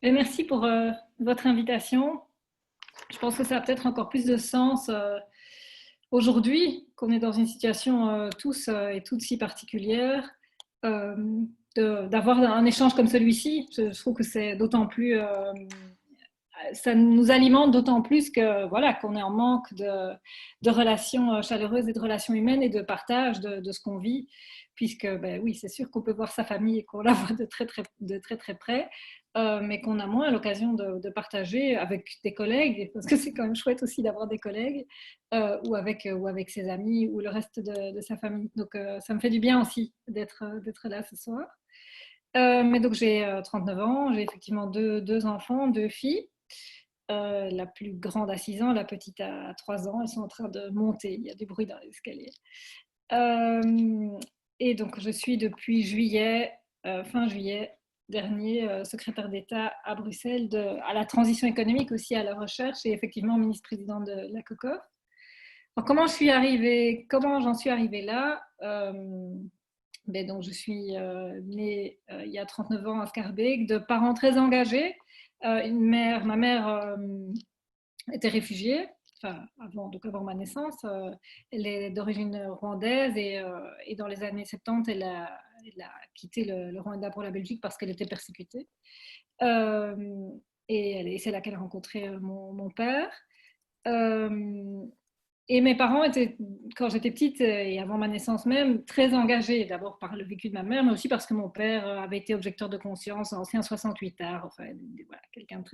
Et merci pour votre invitation. Je pense que ça a peut-être encore plus de sens aujourd'hui qu'on est dans une situation tous et toutes si particulière, euh, d'avoir un échange comme celui-ci. Je trouve que c'est d'autant plus, ça nous alimente d'autant plus que voilà qu'on est en manque de relations chaleureuses et de relations humaines et de partage de ce qu'on vit, puisque ben oui, c'est sûr qu'on peut voir sa famille et qu'on la voit de très près, mais qu'on a moins l'occasion de partager avec des collègues, parce que c'est quand même chouette aussi d'avoir des collègues, ou avec ses amis ou le reste de sa famille. Donc ça me fait du bien aussi d'être là ce soir. Mais donc j'ai 39 ans, j'ai effectivement deux enfants, deux filles. La plus grande à 6 ans, la petite à 3 ans. Elles sont en train de monter, il y a du bruit dans l'escalier. Euh, et donc je suis depuis juillet, fin juillet dernier, secrétaire d'État à Bruxelles à la transition économique, aussi à la recherche, et effectivement ministre-présidente de la COCOF. Alors, comment j'en suis arrivée là? Ben donc, je suis née il y a 39 ans à Schaerbeek, de parents très engagés. Ma mère était réfugiée, enfin, avant ma naissance. Elle est d'origine rwandaise et dans les années 70, elle a quitté le Rwanda pour la Belgique parce qu'elle était persécutée. Euh, et c'est là qu'elle a rencontré mon père. Euh, et mes parents étaient, quand j'étais petite et avant ma naissance même, très engagés, d'abord par le vécu de ma mère, mais aussi parce que mon père avait été objecteur de conscience, ancien 68 art, enfin, voilà, quelqu'un de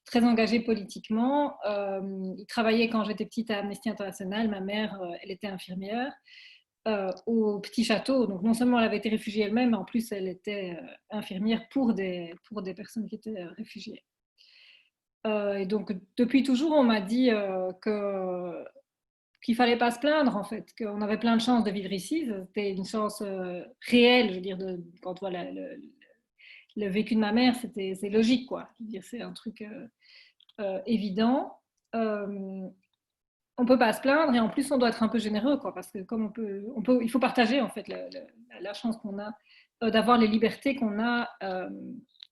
très engagé politiquement. Il travaillait quand j'étais petite à Amnesty International. Ma mère, elle était infirmière au Petit Château. Donc non seulement elle avait été réfugiée elle-même, mais en plus elle était infirmière pour des personnes qui étaient réfugiées. Et donc depuis toujours, on m'a dit qu'il fallait pas se plaindre en fait, qu'on avait plein de chance de vivre ici. C'était une chance réelle, je veux dire, quand voilà le vécu de ma mère, c'est logique quoi. Je veux dire, c'est un truc évident. Euh, on peut pas se plaindre et en plus on doit être un peu généreux quoi, parce que comme il faut partager en fait la chance qu'on a d'avoir les libertés qu'on a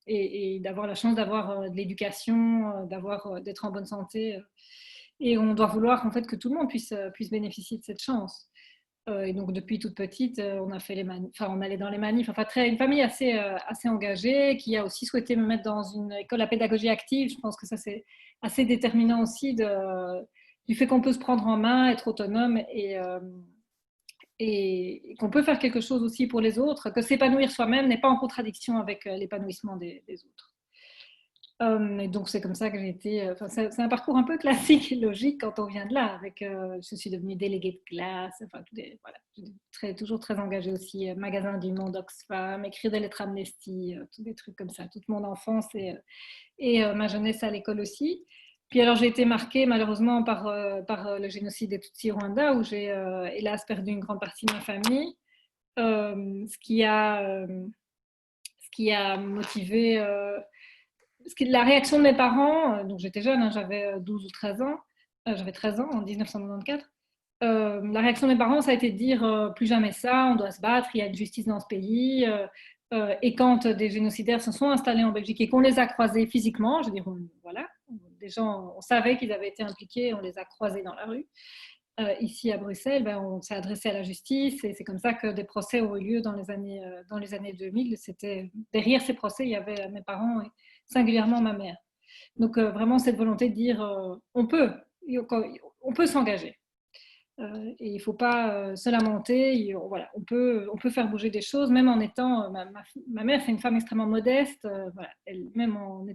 et d'avoir la chance d'avoir de l'éducation, d'être en bonne santé. Et on doit vouloir en fait que tout le monde puisse bénéficier de cette chance. Et donc depuis toute petite, on a fait on allait dans les manifs. Enfin, une famille assez engagée qui a aussi souhaité me mettre dans une école à pédagogie active. Je pense que ça c'est assez déterminant aussi du fait qu'on peut se prendre en main, être autonome et qu'on peut faire quelque chose aussi pour les autres, que s'épanouir soi-même n'est pas en contradiction avec l'épanouissement des autres. Et donc c'est comme ça que j'ai été. Enfin, c'est un parcours un peu classique et logique quand on vient de là. Je suis devenue déléguée de classe. Enfin, voilà, toujours très engagée aussi. Magasin du Monde Oxfam, écrire des lettres Amnesty, tous des trucs comme ça. Toute mon enfance et ma jeunesse à l'école aussi. Puis alors j'ai été marquée malheureusement par le génocide des Tutsis au Rwanda où j'ai hélas perdu une grande partie de ma famille. Ce qui a motivé la réaction de mes parents, donc j'étais jeune, hein, j'avais 12 ou 13 ans, j'avais 13 ans en 1994. La réaction de mes parents, ça a été de dire plus jamais ça, on doit se battre, il y a une justice dans ce pays. Et quand des génocidaires se sont installés en Belgique et qu'on les a croisés physiquement, je veux dire, voilà, des gens, on savait qu'ils avaient été impliqués, on les a croisés dans la rue. Ici à Bruxelles, ben, on s'est adressé à la justice et c'est comme ça que des procès ont eu lieu dans les années 2000. Derrière ces procès, il y avait mes parents et singulièrement ma mère. Donc vraiment cette volonté de dire on peut s'engager. Et il ne faut pas se lamenter. Voilà, on peut faire bouger des choses, même en étant. Ma mère, c'est une femme extrêmement modeste. Voilà, même on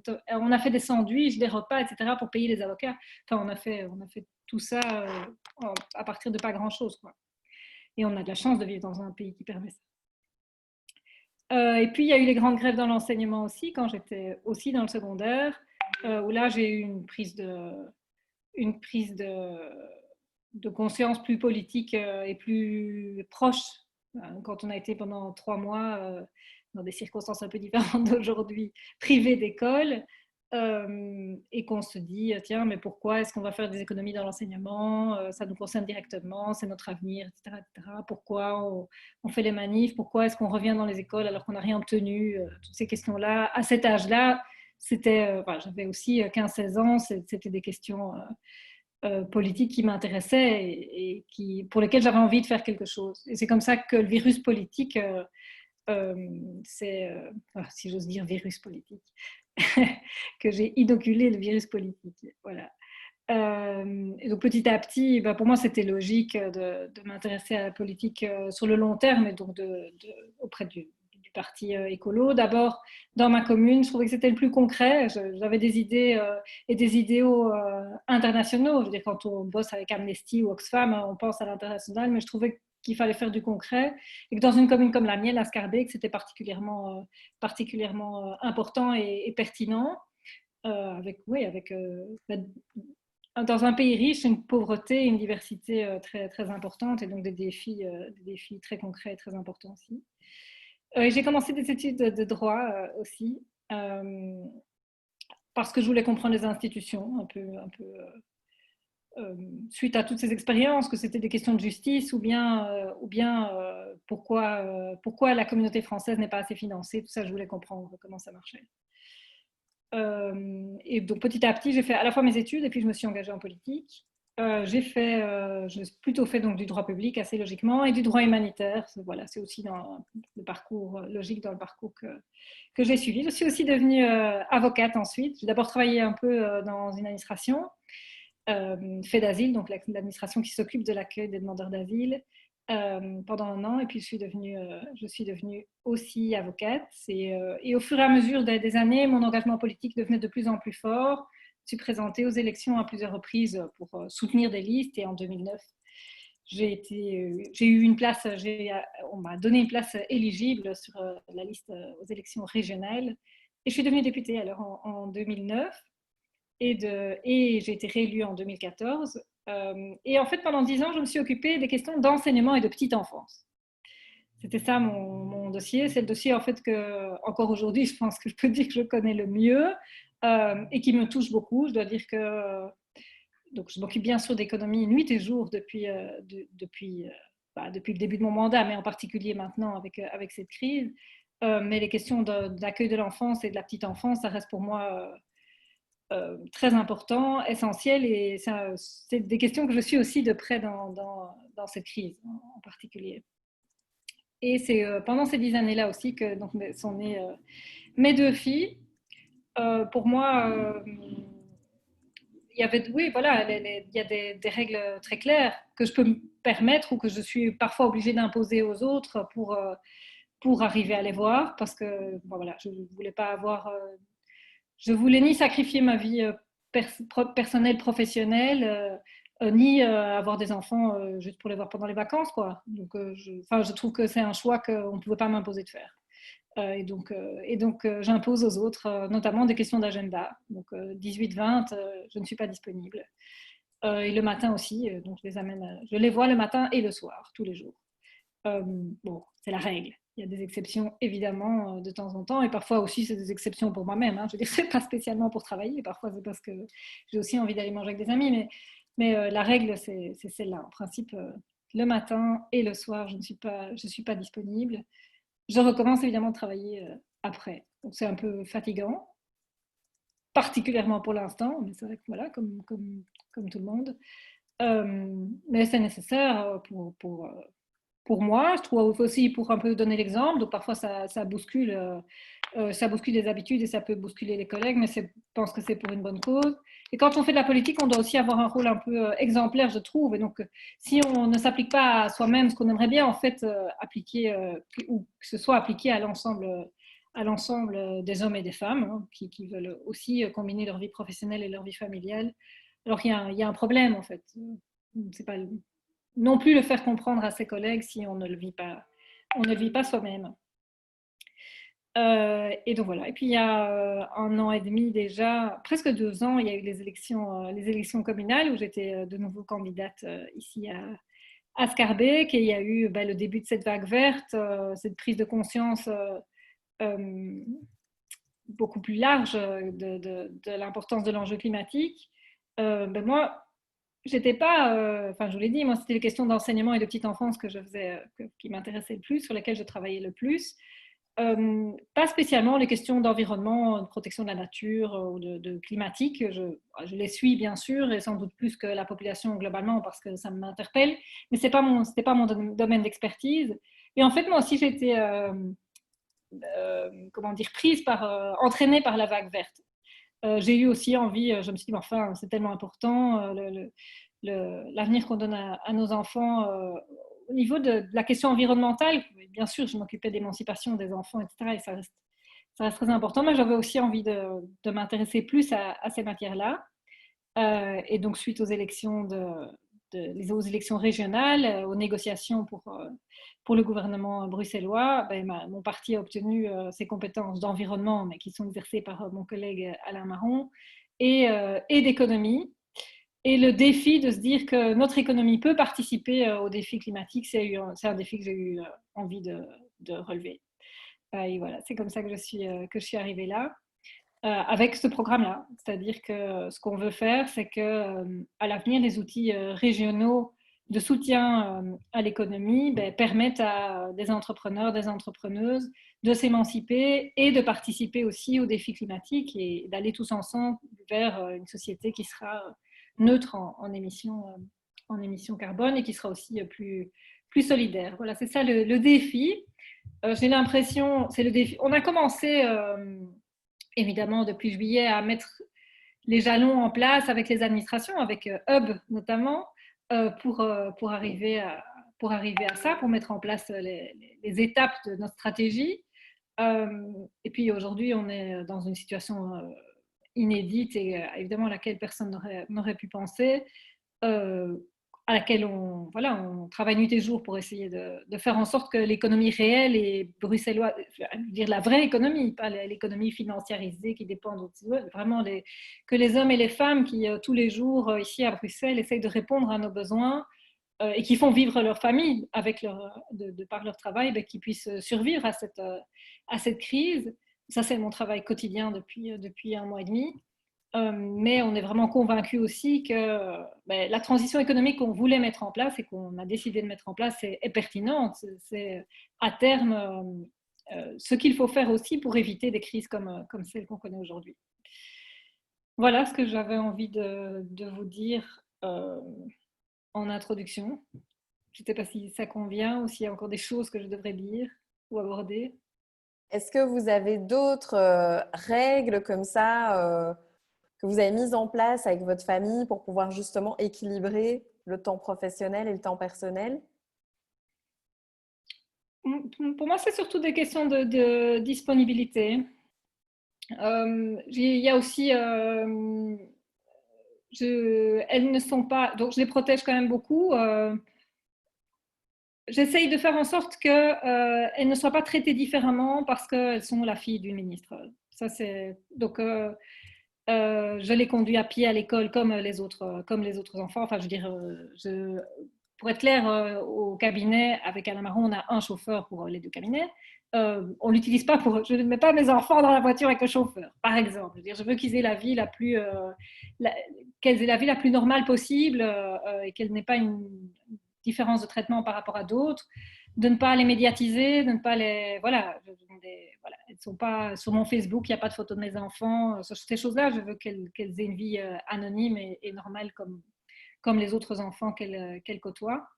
a fait des sandwichs, des repas, etc. pour payer les avocats. Enfin, on a fait tout ça à partir de pas grand-chose, quoi. Et on a de la chance de vivre dans un pays qui permet ça. Et puis, il y a eu les grandes grèves dans l'enseignement aussi, quand j'étais aussi dans le secondaire, où là, j'ai eu une prise de conscience plus politique et plus proche, quand on a été pendant 3 mois, dans des circonstances un peu différentes d'aujourd'hui, privé d'école, et qu'on se dit, tiens, mais pourquoi est-ce qu'on va faire des économies dans l'enseignement? Ça nous concerne directement, c'est notre avenir, etc. etc. Pourquoi on fait les manifs? Pourquoi est-ce qu'on revient dans les écoles alors qu'on n'a rien obtenu? Toutes ces questions-là, à cet âge-là, j'avais aussi 15-16 ans, c'était des questions politiques qui m'intéressaient et pour lesquelles j'avais envie de faire quelque chose. Et c'est comme ça que le virus politique, si j'ose dire virus politique, que j'ai inoculé le virus politique. Voilà. Et donc petit à petit, pour moi, c'était logique de m'intéresser à la politique sur le long terme, et donc auprès du parti écolo. D'abord, dans ma commune, je trouvais que c'était le plus concret. J'avais des idées et des idéaux internationaux. Je veux dire, quand on bosse avec Amnesty ou Oxfam, on pense à l'international, mais je trouvais qu'il fallait faire du concret et que dans une commune comme la mienne, à Scarbeck, c'était particulièrement important et pertinent. Dans un pays riche, une pauvreté, une diversité très, très importante et donc des défis très concrets et très importants aussi. J'ai commencé des études de droit aussi parce que je voulais comprendre les institutions un peu suite à toutes ces expériences, que c'était des questions de justice ou bien pourquoi la communauté française n'est pas assez financée. Tout ça, je voulais comprendre comment ça marchait. Et donc petit à petit, j'ai fait à la fois mes études et puis je me suis engagée en politique. J'ai plutôt fait donc du droit public assez logiquement et du droit humanitaire. Voilà, c'est aussi dans le parcours logique, dans le parcours que j'ai suivi. Je suis aussi devenue avocate ensuite. J'ai d'abord travaillé un peu dans une administration, fait d'asile, donc l'administration qui s'occupe de l'accueil des demandeurs d'asile. Pendant un an, et puis je suis devenue aussi avocate. Et au fur et à mesure des années, mon engagement politique devenait de plus en plus fort. Je suis présentée aux élections à plusieurs reprises pour soutenir des listes, et en 2009, j'ai eu une place, on m'a donné une place éligible sur la liste aux élections régionales, et je suis devenue députée alors en 2009, et j'ai été réélue en 2014. Et en fait, pendant 10 ans, je me suis occupée des questions d'enseignement et de petite enfance. C'était ça mon dossier. C'est le dossier, en fait, que, encore aujourd'hui, je pense que je peux dire que je connais le mieux et qui me touche beaucoup. Je dois dire que donc, je m'occupe bien sûr d'économie nuit et jour depuis le début de mon mandat, mais en particulier maintenant avec cette crise. Mais les questions d'accueil de l'enfance et de la petite enfance, ça reste pour moi très important, essentiel, et c'est des questions que je suis aussi de près dans cette crise en particulier. Et c'est pendant ces 10 années-là aussi que donc, sont nées mes deux filles. Pour moi, il y avait, oui, voilà, il y a des règles très claires que je peux me permettre ou que je suis parfois obligée d'imposer aux autres pour arriver à les voir, parce que voilà, je ne voulais pas avoir je voulais ni sacrifier ma vie personnelle, professionnelle, ni avoir des enfants juste pour les voir pendant les vacances, quoi. Donc, je trouve que c'est un choix qu'on ne pouvait pas m'imposer de faire. Et donc j'impose aux autres, notamment des questions d'agenda. Donc, 18-20, je ne suis pas disponible. Et le matin aussi, donc je les vois le matin et le soir, tous les jours. Bon, c'est la règle. Il y a des exceptions, évidemment, de temps en temps, et parfois aussi, c'est des exceptions pour moi-même. Hein. Je veux dire, c'est pas spécialement pour travailler, parfois c'est parce que j'ai aussi envie d'aller manger avec des amis, mais la règle, c'est celle-là. En principe, le matin et le soir, je suis pas disponible. Je recommence évidemment de travailler après. Donc, c'est un peu fatigant, particulièrement pour l'instant, mais c'est vrai que voilà, comme tout le monde. Mais c'est nécessaire pour moi, je trouve aussi pour un peu donner l'exemple. Donc parfois ça bouscule les habitudes et ça peut bousculer les collègues, mais je pense que c'est pour une bonne cause. Et quand on fait de la politique, on doit aussi avoir un rôle un peu exemplaire, je trouve. Et donc si on ne s'applique pas à soi-même ce qu'on aimerait bien en fait appliquer, ou que ce soit appliqué à l'ensemble des hommes et des femmes hein, qui veulent aussi combiner leur vie professionnelle et leur vie familiale, alors il y a un problème en fait. C'est pas non plus le faire comprendre à ses collègues si on ne le vit pas soi-même. Et donc voilà. Et puis il y a 1 an et demi déjà, presque 2 ans, il y a eu les élections communales où j'étais de nouveau candidate ici à Scarbeck, et il y a eu le début de cette vague verte, cette prise de conscience beaucoup plus large de l'importance de l'enjeu climatique. Moi, j'étais pas, je vous l'ai dit, moi c'était les questions d'enseignement et de petite enfance que je faisais, qui m'intéressaient le plus, sur lesquelles je travaillais le plus. Pas spécialement les questions d'environnement, de protection de la nature ou de climatique. Je les suis bien sûr et sans doute plus que la population globalement parce que ça m'interpelle, mais c'était pas mon domaine d'expertise. Et en fait, moi aussi, j'ai été comment dire, entraînée par la vague verte. J'ai eu aussi envie, je me suis dit, enfin, c'est tellement important, l'avenir qu'on donne à nos enfants au niveau de la question environnementale. Bien sûr, je m'occupais d'émancipation des enfants, etc. Et ça reste très important. Mais j'avais aussi envie de m'intéresser plus à ces matières-là. Et donc, suite aux élections, aux élections régionales, aux négociations pour le gouvernement bruxellois, mon parti a obtenu ses compétences d'environnement, mais qui sont exercées par mon collègue Alain Marron, et d'économie. Et le défi de se dire que notre économie peut participer au défi climatique, c'est un défi que j'ai eu envie de relever. Et voilà, c'est comme ça que je suis arrivée là. Avec ce programme-là. C'est-à-dire que ce qu'on veut faire, c'est que à l'avenir, les outils régionaux de soutien à l'économie permettent à des entrepreneurs, des entrepreneuses de s'émanciper et de participer aussi aux défis climatiques et d'aller tous ensemble vers une société qui sera neutre en émissions carbone et qui sera aussi plus solidaire. Voilà, c'est ça le défi. J'ai l'impression, c'est le défi. On a commencé évidemment depuis juillet à mettre les jalons en place avec les administrations, avec Hub notamment, pour arriver à ça, pour mettre en place les étapes de notre stratégie. Et puis aujourd'hui, on est dans une situation inédite et évidemment à laquelle personne n'aurait pu penser. Euh, à laquelle on travaille nuit et jour pour essayer de faire en sorte que l'économie réelle et bruxelloise, dire la vraie économie, pas l'économie financiarisée qui dépend d'autres, vraiment que les hommes et les femmes qui tous les jours ici à Bruxelles essayent de répondre à nos besoins et qui font vivre leur famille par leur travail, qui puissent survivre à cette crise. Ça, c'est mon travail quotidien depuis 1 mois et demi. Mais on est vraiment convaincu aussi que la transition économique qu'on voulait mettre en place et qu'on a décidé de mettre en place est pertinente. C'est à terme ce qu'il faut faire aussi pour éviter des crises comme celle qu'on connaît aujourd'hui. Voilà ce que j'avais envie de vous dire en introduction. Je ne sais pas si ça convient ou s'il y a encore des choses que je devrais dire ou aborder. Est-ce que vous avez d'autres règles comme ça que vous avez mises en place avec votre famille pour pouvoir justement équilibrer le temps professionnel et le temps personnel? Pour moi, c'est surtout des questions de disponibilité. Il y a aussi, elles ne sont pas, donc je les protège quand même beaucoup. J'essaye de faire en sorte qu'elles ne soient pas traitées différemment parce qu'elles sont la fille d'une ministre. Ça, donc, je les conduis à pied à l'école comme les autres enfants. Enfin, je veux dire, pour être clair, au cabinet, avec Alain Marron, on a un chauffeur pour les 2 cabinets. On l'utilise pas je ne mets pas mes enfants dans la voiture avec le chauffeur, par exemple. Je veux qu'ils aient la vie qu'elles aient la vie la plus normale possible et qu'elle n'ait pas une différence de traitement par rapport à d'autres, de ne pas les médiatiser, de ne pas les... Voilà, elles ne sont pas sur mon Facebook, il n'y a pas de photos de mes enfants, ces choses-là, je veux qu'elles aient une vie anonyme et normale comme les autres enfants qu'elles côtoient.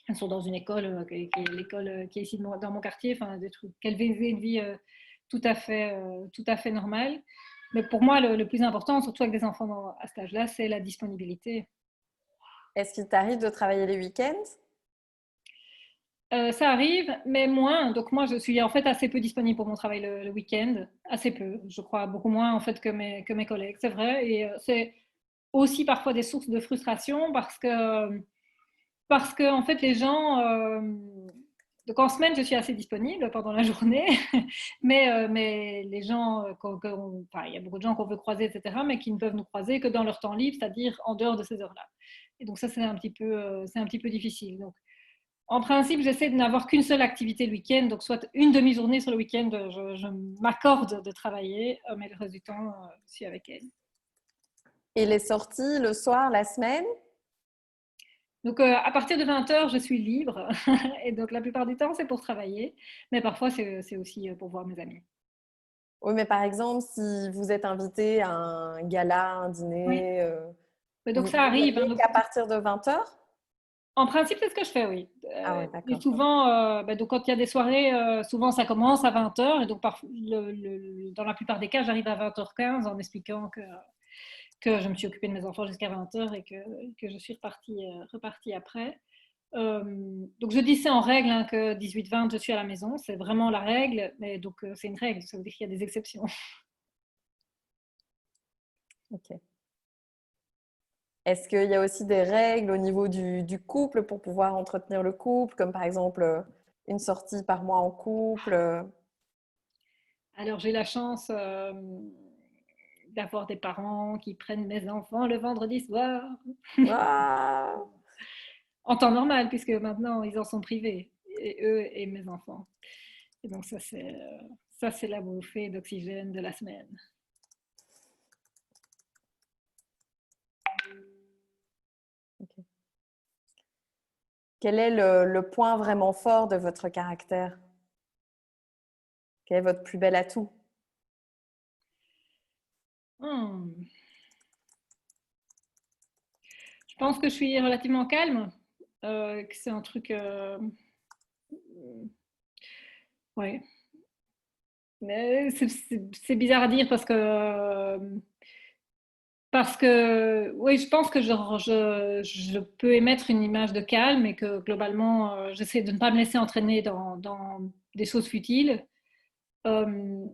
Elles sont dans une école, qui est l'école qui est ici dans mon quartier, enfin, des trucs, qu'elles aient une vie tout à fait normale. Mais pour moi, le plus important, surtout avec des enfants à cet âge-là, c'est la disponibilité. Est-ce qu'il t'arrive de travailler les week-ends? Ça arrive, mais moins. Donc moi, je suis en fait assez peu disponible pour mon travail le week-end, assez peu. Je crois beaucoup moins en fait que mes collègues, c'est vrai. Et c'est aussi parfois des sources de frustration parce que en fait les gens. Donc en semaine, je suis assez disponible pendant la journée, mais les gens, enfin, il y a beaucoup de gens qu'on veut croiser, etc., mais qui ne peuvent nous croiser que dans leur temps libre, c'est-à-dire en dehors de ces heures-là. Et donc ça, c'est un petit peu difficile. Donc en principe, j'essaie de n'avoir qu'une seule activité le week-end, donc soit une demi-journée sur le week-end, je m'accorde de travailler, mais le reste du temps, je suis avec elle. Et les sorties le soir, la semaine? Donc, à partir de 20h, je suis libre. Et donc, la plupart du temps, c'est pour travailler. Mais parfois, c'est aussi pour voir mes amis. Oui, mais par exemple, si vous êtes invité à un gala, un Oui. dîner, Mais donc, vous ça n'y arrive, hein. allez Donc, qu'à partir de 20h? en principe, c'est ce que je fais, oui. Ah ouais, Et d'accord. souvent, donc quand il y a des soirées, souvent ça commence à 20h. Et donc, dans la plupart des cas, j'arrive à 20h15 en expliquant que je me suis occupée de mes enfants jusqu'à 20h et que je suis repartie après. Donc, je dis c'est en règle hein, que 18-20, je suis à la maison. C'est vraiment la règle. Mais donc, c'est une règle. Ça veut dire qu'il y a des exceptions. Ok. Est-ce qu'il y a aussi des règles au niveau du couple pour pouvoir entretenir le couple, comme par exemple une sortie par mois en couple? Alors, j'ai la chance d'avoir des parents qui prennent mes enfants le vendredi soir. Waouh! En temps normal, puisque maintenant, ils en sont privés, et eux et mes enfants. Et donc, ça, c'est la bouffée d'oxygène de la semaine. Ok. Quel est le point vraiment fort de votre caractère? Quel est votre plus bel atout? Hmm. Je pense que je suis relativement calme, que c'est un truc... ouais. Mais c'est bizarre à dire parce que oui, je pense que je peux émettre une image de calme et que globalement, j'essaie de ne pas me laisser entraîner dans des choses futiles. Euh,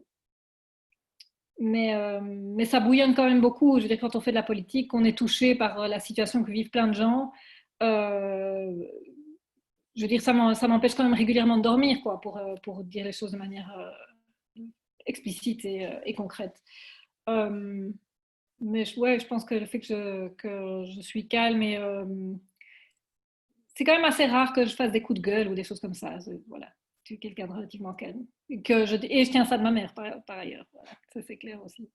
mais ça bouillonne quand même beaucoup. Je veux dire, quand on fait de la politique, on est touché par la situation que vivent plein de gens. Euh, je veux dire, ça m'empêche quand même régulièrement de dormir, quoi, pour dire les choses de manière explicite et concrète. Euh, mais ouais, je pense que le fait que je suis calme c'est quand même assez rare que je fasse des coups de gueule ou des choses comme ça. Voilà, je suis quelqu'un de relativement calme. Et je tiens ça de ma mère, par ailleurs. Voilà, ça, c'est clair aussi.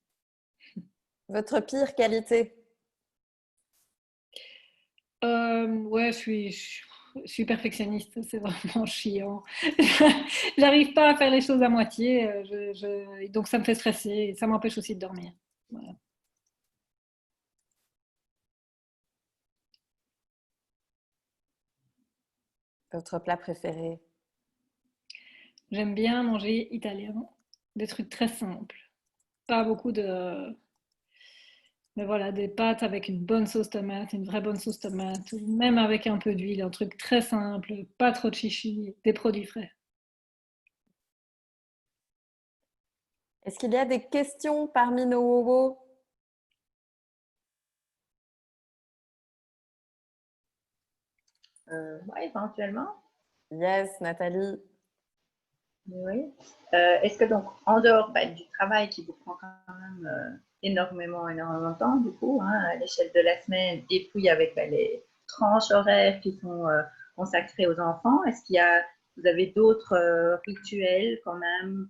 Votre pire qualité? Ouais, je suis perfectionniste, c'est vraiment chiant. J'arrive pas à faire les choses à moitié, donc ça me fait stresser et ça m'empêche aussi de dormir. Voilà. Votre plat préféré? J'aime bien manger italien, des trucs très simples. Pas beaucoup de... Mais voilà, des pâtes avec une bonne sauce tomate, une vraie bonne sauce tomate, ou même avec un peu d'huile, un truc très simple, pas trop de chichi, des produits frais. Est-ce qu'il y a des questions parmi nos wowos? Ouais, éventuellement. Yes, Nathalie. Oui. Est-ce que donc, en dehors du travail qui vous prend quand même énormément, énormément de temps, du coup, hein, à l'échelle de la semaine, et puis avec les tranches horaires qui sont consacrées aux enfants, vous avez d'autres rituels quand même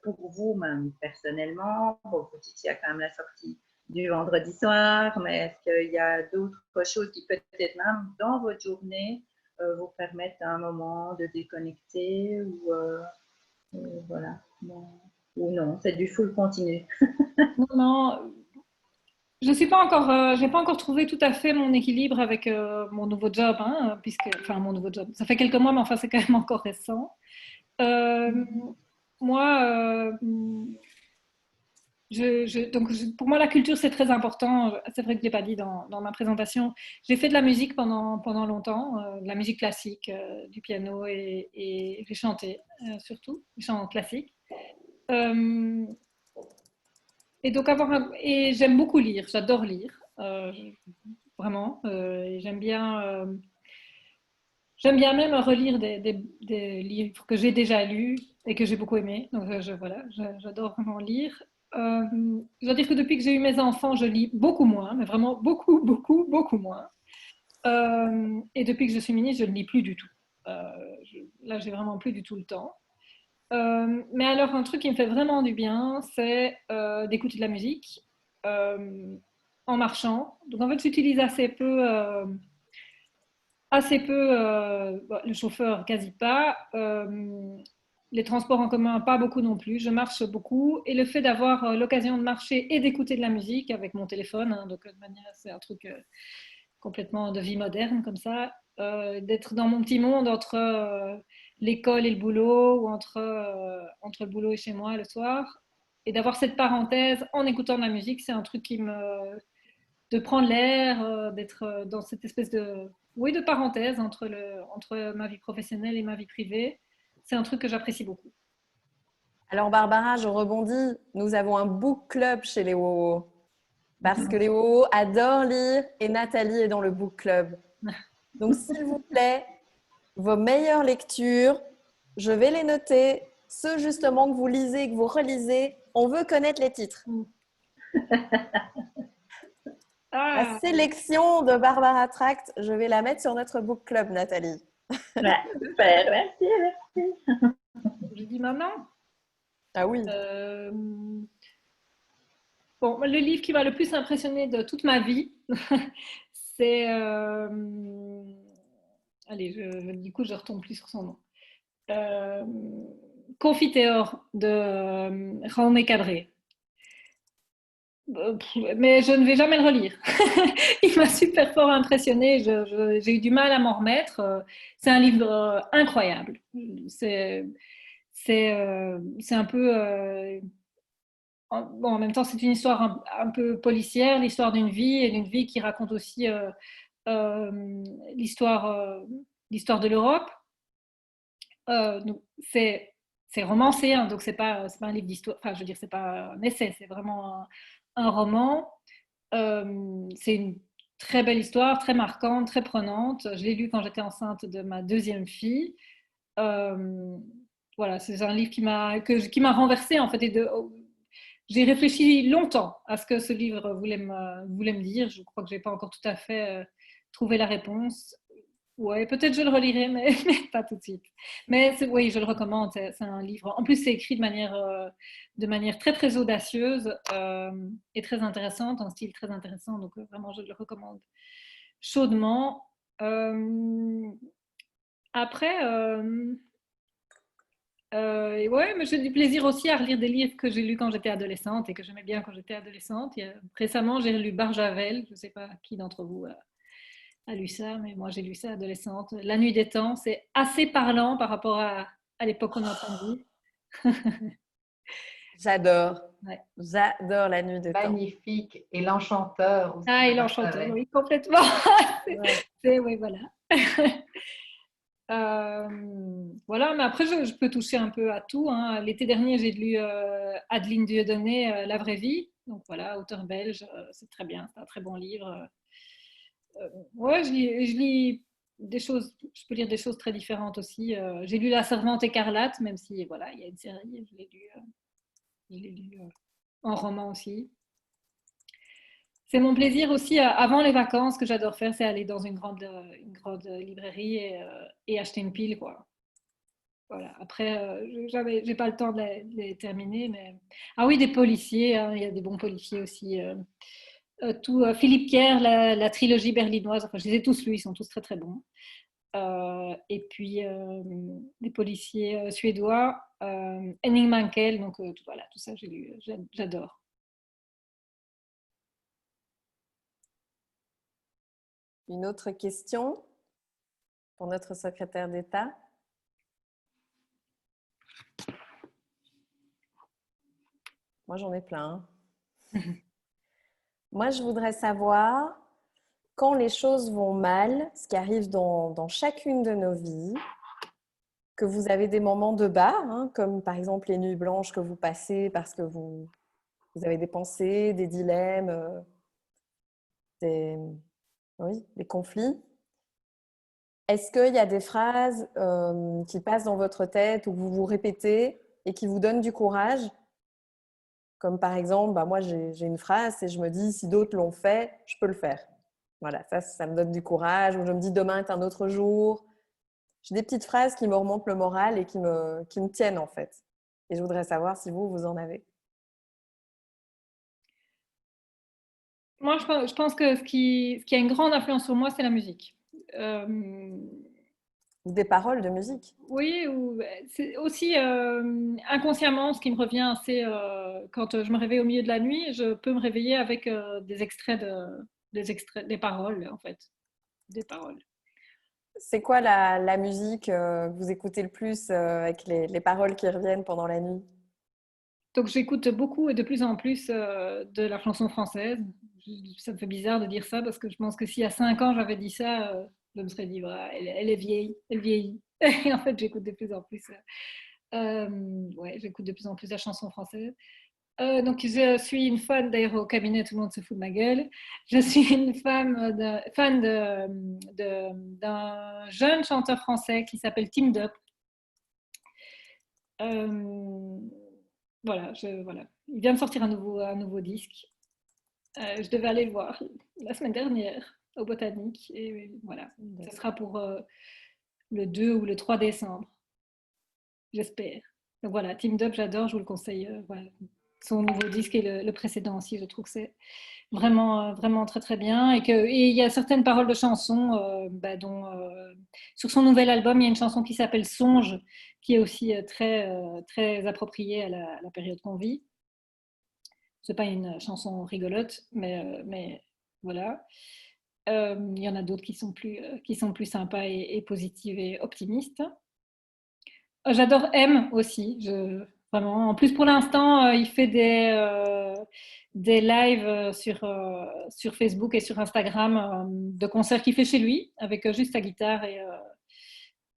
pour vous, même personnellement? Bon, vous dites qu'il y a quand même la sortie du vendredi soir, mais est-ce qu'il y a d'autres choses qui peut-être même dans votre journée vous permettent à un moment de déconnecter voilà. Bon. Ou non, c'est du full continu. Non, non, je suis pas encore, j'ai pas encore trouvé tout à fait mon équilibre avec mon nouveau job, hein, enfin mon nouveau job. Ça fait quelques mois, mais enfin c'est quand même encore récent. Euh, moi, pour moi, la culture, c'est très important. C'est vrai que je ne l'ai pas dit dans ma présentation. J'ai fait de la musique pendant longtemps, de la musique classique, du piano et j'ai chanté surtout, chant classique. Euh, et j'aime beaucoup lire, j'adore lire, vraiment. Et j'aime bien même relire des livres que j'ai déjà lus et que j'ai beaucoup aimés. Donc voilà, j'adore vraiment lire. Je dois dire que depuis que j'ai eu mes enfants, je lis beaucoup moins, mais vraiment beaucoup, beaucoup, beaucoup moins. Et depuis que je suis ministre, je ne lis plus du tout. Euh, Là, j'ai vraiment plus du tout le temps. Mais alors, un truc qui me fait vraiment du bien, c'est d'écouter de la musique euh, en marchant. Donc, en fait, j'utilise assez peu assez peu, le chauffeur quasi pas, les transports en commun pas beaucoup non plus, je marche beaucoup et le fait d'avoir l'occasion de marcher et d'écouter de la musique avec mon téléphone, hein, donc de manière, c'est un truc complètement de vie moderne comme ça, d'être dans mon petit monde entre l'école et le boulot ou entre le boulot et chez moi le soir et d'avoir cette parenthèse en écoutant de la musique, c'est un truc qui me de prendre l'air, d'être dans cette espèce de, oui, de parenthèse entre ma vie professionnelle et ma vie privée. C'est un truc que j'apprécie beaucoup. Alors Barbara, je rebondis. Nous avons un book club chez les Wowo. Parce que les Wowo adorent lire et Nathalie est dans le book club. Donc s'il vous plaît, vos meilleures lectures, je vais les noter. Ceux justement que vous lisez, que vous relisez, on veut connaître les titres. La sélection de Barbara Tract, je vais la mettre sur notre book club, Nathalie. Ouais, super, merci, merci. Je dis maman. Ah oui. Bon, le livre qui m'a le plus impressionné de toute ma vie, c'est... allez, du coup, je ne retombe plus sur son nom. Confiteor de Jaume Cadré. Mais je ne vais jamais le relire. Il m'a super fort impressionné. J'ai eu du mal à m'en remettre. C'est un livre incroyable. C'est un peu... bon, en même temps, c'est une histoire un peu policière, l'histoire d'une vie et d'une vie qui raconte aussi l'histoire de l'Europe. Donc c'est romancé, hein, donc c'est pas un livre d'histoire. Enfin, je veux dire, c'est pas un essai, c'est vraiment un roman. C'est une très belle histoire, très marquante, très prenante. Je l'ai lu quand j'étais enceinte de ma deuxième fille. Voilà, c'est un livre qui m'a renversée en fait. J'ai réfléchi longtemps à ce que ce livre voulait me dire. Je crois que je n'ai pas encore tout à fait trouvé la réponse. Ouais, peut-être je le relirai, mais pas tout de suite. Mais oui, je le recommande. C'est un livre. En plus, c'est écrit de manière très très audacieuse et très intéressante, un style très intéressant. Donc vraiment, je le recommande chaudement. Après, ouais, mais j'ai du plaisir aussi à relire des livres que j'ai lus quand j'étais adolescente et que j'aimais bien quand j'étais adolescente. Récemment, j'ai lu Barjavel. Je ne sais pas qui d'entre vous a lu ça, mais moi j'ai lu ça adolescente. La nuit des temps, c'est assez parlant par rapport à l'époque qu'on a entendu. J'adore. Ouais. J'adore La nuit des temps. Magnifique. Et l'enchanteur aussi. Ah, et l'enchanteur, oui, complètement. Oui, voilà. Voilà, mais après, je peux toucher un peu à tout. Hein. L'été dernier, j'ai lu Adeline Dieudonné, La vraie vie. Donc voilà, auteur belge, c'est très bien, c'est un très bon livre. Ouais, je lis des choses, je peux lire des choses très différentes aussi. J'ai lu La Servante écarlate, même si voilà, il y a une série, je l'ai lu en roman aussi. C'est mon plaisir aussi avant les vacances que j'adore faire, c'est aller dans une grande librairie et acheter une pile, quoi. Voilà. Après, j'ai pas le temps de les terminer, mais ah oui, des policiers, hein, il y a des bons policiers aussi. Philippe Kerr, la trilogie berlinoise, enfin, je les ai tous lus, ils sont tous très très bons. Et puis des policiers suédois, Henning Mankell, donc voilà, tout ça j'ai lu, j'adore. Une autre question pour notre secrétaire d'État? Moi, j'en ai plein. Moi, je voudrais savoir, quand les choses vont mal, ce qui arrive dans chacune de nos vies, que vous avez des moments de bas, hein, comme par exemple les nuits blanches que vous passez parce que vous avez des pensées, des dilemmes, des conflits. Est-ce qu'il y a des phrases qui passent dans votre tête ou que vous vous répétez et qui vous donnent du courage? Comme par exemple, moi j'ai une phrase et je me dis, si d'autres l'ont fait, je peux le faire. Voilà, ça me donne du courage. Ou je me dis, demain est un autre jour. J'ai des petites phrases qui me remontent le moral et qui me tiennent en fait. Et je voudrais savoir si vous en avez. Moi, je pense que ce qui a une grande influence sur moi, c'est la musique. Des paroles de musique. Oui, c'est aussi inconsciemment ce qui me revient assez quand je me réveille au milieu de la nuit, je peux me réveiller avec des paroles en fait, des paroles. C'est quoi la musique que vous écoutez le plus avec les paroles qui reviennent pendant la nuit? Donc j'écoute beaucoup et de plus en plus de la chanson française. Ça me fait bizarre de dire ça parce que je pense que si à 5 ans j'avais dit ça, je me serais dit voilà, elle est vieille, elle vieillit. Et en fait j'écoute de plus en plus. Ouais, j'écoute de plus en plus la chanson française. Donc je suis une fan, d'ailleurs au cabinet tout le monde se fout de ma gueule. Je suis une fan d'un jeune chanteur français qui s'appelle Team Dup. Voilà, voilà. Il vient de sortir un nouveau disque. Je devais aller le voir la semaine dernière au Botanique. Et voilà, ce sera pour le 2 ou le 3 décembre, j'espère. Donc voilà, Team Up, j'adore, je vous le conseille. Voilà. Son nouveau disque et le précédent aussi, je trouve que c'est vraiment, vraiment très très bien. Et il y a certaines paroles de chansons, dont sur son nouvel album, il y a une chanson qui s'appelle Songe, qui est aussi très appropriée à la période qu'on vit. C'est pas une chanson rigolote, mais voilà. Il y en a d'autres qui sont plus sympas et positives et optimistes. J'adore M aussi. Vraiment. En plus, pour l'instant, il fait des lives sur Facebook et sur Instagram de concerts qu'il fait chez lui, avec juste sa guitare et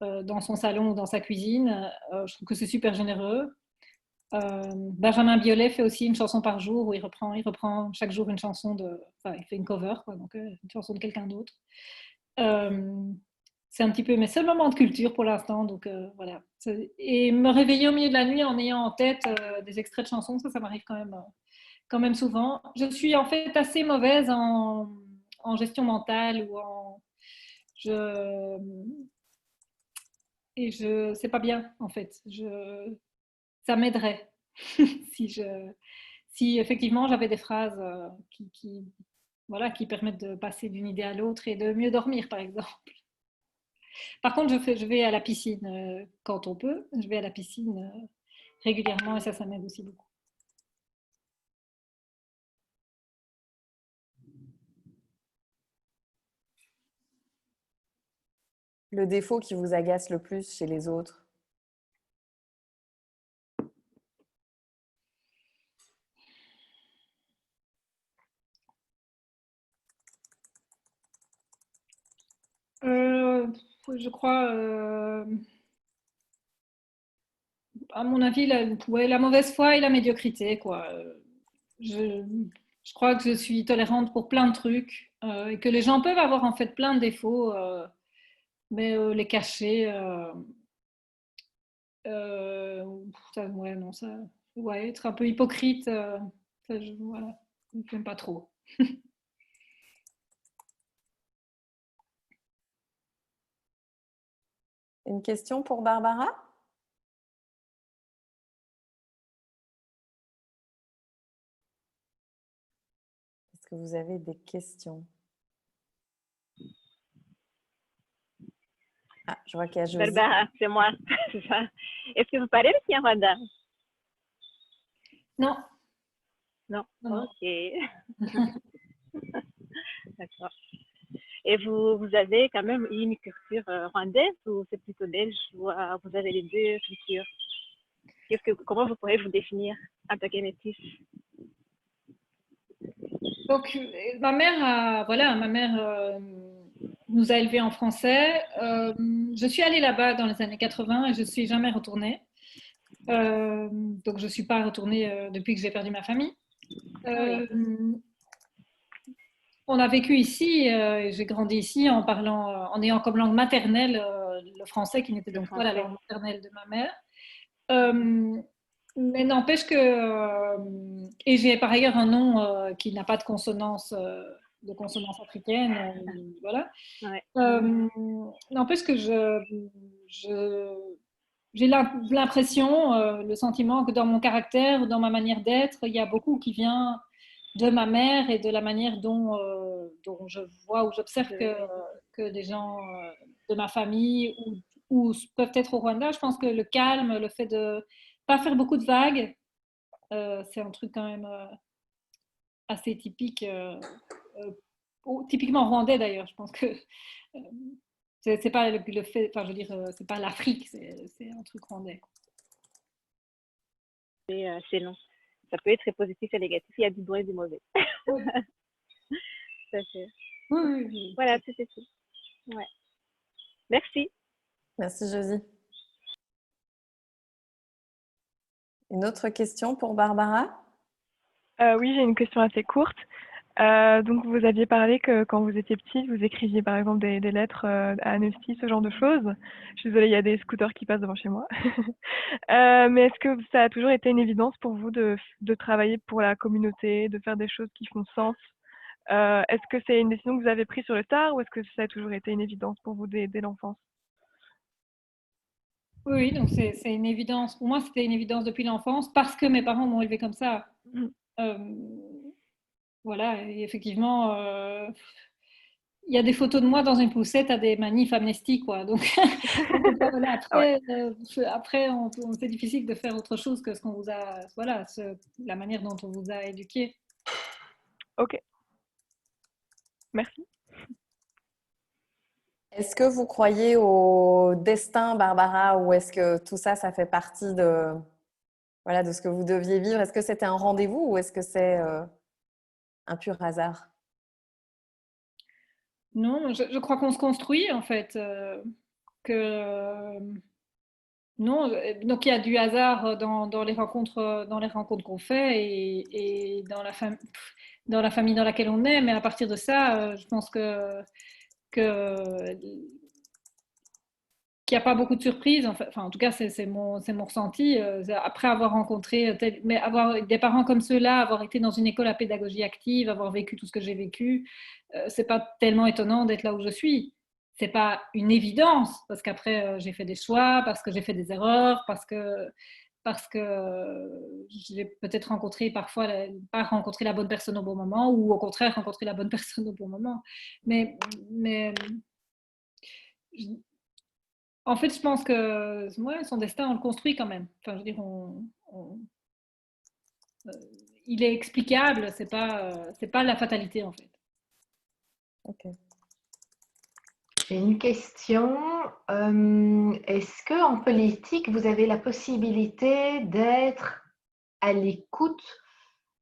dans son salon ou dans sa cuisine. Je trouve que c'est super généreux. Benjamin Biolay fait aussi une chanson par jour où il reprend chaque jour une chanson il fait une cover, quoi, donc une chanson de quelqu'un d'autre. C'est un petit peu mes seuls moments de culture pour l'instant, donc voilà. Et me réveiller au milieu de la nuit en ayant en tête des extraits de chansons, ça m'arrive quand même souvent. Je suis en fait assez mauvaise en gestion mentale c'est pas bien en fait. Ça m'aiderait si effectivement j'avais des phrases voilà, qui permettent de passer d'une idée à l'autre et de mieux dormir, par exemple. Par contre, je vais à la piscine quand on peut. Je vais à la piscine régulièrement et ça m'aide aussi beaucoup. Le défaut qui vous agace le plus chez les autres? Je crois, à mon avis, la mauvaise foi et la médiocrité, quoi. Je crois que je suis tolérante pour plein de trucs et que les gens peuvent avoir en fait plein de défauts, mais les cacher, ouais, non, ouais, être un peu hypocrite, voilà, j'aime pas trop. Une question pour Barbara? Est-ce que vous avez des questions? Ah, je vois qu'il y a Josie. Barbara, c'est moi. Est-ce que vous parlez le Kinyarwanda? Non. Non. Non. Ok. D'accord. Et vous avez quand même une culture rwandaise ou c'est plutôt belge ou vous avez les deux cultures? Comment vous pourrez vous définir en tant que métisse? Donc, ma mère nous a élevés en français. Je suis allée là-bas dans les années 80 et je ne suis jamais retournée. Donc, je ne suis pas retournée depuis que j'ai perdu ma famille. On a vécu ici et j'ai grandi ici en ayant comme langue maternelle le français qui n'était donc pas la langue maternelle de ma mère. Mais n'empêche que et j'ai par ailleurs un nom qui n'a pas de consonance africaine, voilà. Ouais. N'empêche que j'ai l'impression, le sentiment que dans mon caractère, dans ma manière d'être, il y a beaucoup qui vient de ma mère et de la manière dont je vois ou j'observe que que des gens de ma famille ou peuvent être au Rwanda. Je pense que le calme, le fait de pas faire beaucoup de vagues, c'est un truc quand même assez typique, typiquement rwandais d'ailleurs. Je pense que c'est pas le fait, enfin je veux dire, c'est pas l'Afrique, c'est un truc rwandais. C'est long. Ça peut être positif et négatif. Il y a du bon et du mauvais. Oui. Ça fait. Oui. Voilà, c'était tout. Ouais. Merci. Merci, Josie. Une autre question pour Barbara? Oui, j'ai une question assez courte. Donc, vous aviez parlé que quand vous étiez petite, vous écriviez par exemple des lettres à Annecy, ce genre de choses. Je suis désolée, il y a des scooters qui passent devant chez moi. Mais est-ce que ça a toujours été une évidence pour vous de travailler pour la communauté, de faire des choses qui font sens? Est-ce que c'est une décision que vous avez prise sur le tard ou est-ce que ça a toujours été une évidence pour vous dès l'enfance? Oui, donc c'est une évidence. Pour moi, c'était une évidence depuis l'enfance parce que mes parents m'ont élevé comme ça. Voilà, et effectivement, il y a des photos de moi dans une poussette à des manifs Amnesty, quoi. Donc, voilà, après, après c'est difficile de faire autre chose que ce qu'on vous a, voilà, la manière dont on vous a éduqué. Ok. Merci. Est-ce que vous croyez au destin, Barbara, ou est-ce que tout ça, ça fait partie de, voilà, de ce que vous deviez vivre? Est-ce que c'était un rendez-vous ou est-ce que c'est un pur hasard? Non, je crois qu'on se construit, en fait. Non, donc il y a du hasard dans les rencontres qu'on fait et dans la famille dans laquelle on est, mais à partir de ça, je pense que qu'il n'y a pas beaucoup de surprises. Enfin, en tout cas, c'est mon ressenti. Après avoir rencontré, mais avoir des parents comme ceux-là, avoir été dans une école à pédagogie active, avoir vécu tout ce que j'ai vécu, c'est pas tellement étonnant d'être là où je suis. C'est pas une évidence, parce qu'après, j'ai fait des choix, parce que j'ai fait des erreurs, parce que j'ai peut-être rencontré parfois pas rencontré la bonne personne au bon moment, ou au contraire rencontré la bonne personne au bon moment. Mais en fait, je pense que ouais, son destin, on le construit quand même. Enfin, je veux dire, il est explicable, c'est pas la fatalité en fait. Ok. J'ai une question. Est-ce qu'en politique, vous avez la possibilité d'être à l'écoute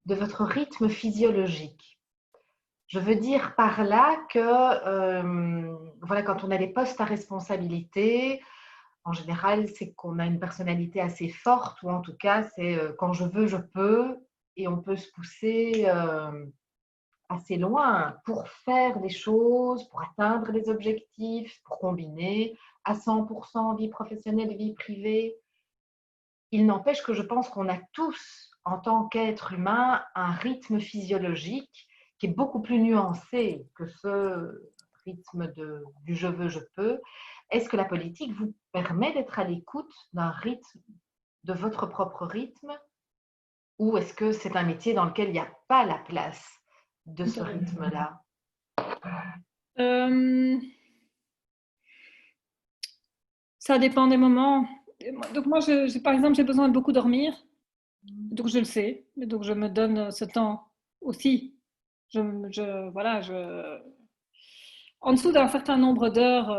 de votre rythme physiologique? Je veux dire par là que voilà, quand on a des postes à responsabilité, en général, c'est qu'on a une personnalité assez forte, ou en tout cas, c'est quand je veux, je peux, et on peut se pousser assez loin pour faire des choses, pour atteindre des objectifs, pour combiner à 100% vie professionnelle et vie privée. Il n'empêche que je pense qu'on a tous, en tant qu'être humain, un rythme physiologique qui est beaucoup plus nuancé que ce rythme du je veux, je peux. Est-ce que la politique vous permet d'être à l'écoute d'un rythme, de votre propre rythme, ou est-ce que c'est un métier dans lequel il n'y a pas la place de ce rythme-là? Ça dépend des moments. Donc moi, par exemple, j'ai besoin de beaucoup dormir, donc je le sais, donc je me donne ce temps aussi. Voilà, en dessous d'un certain nombre d'heures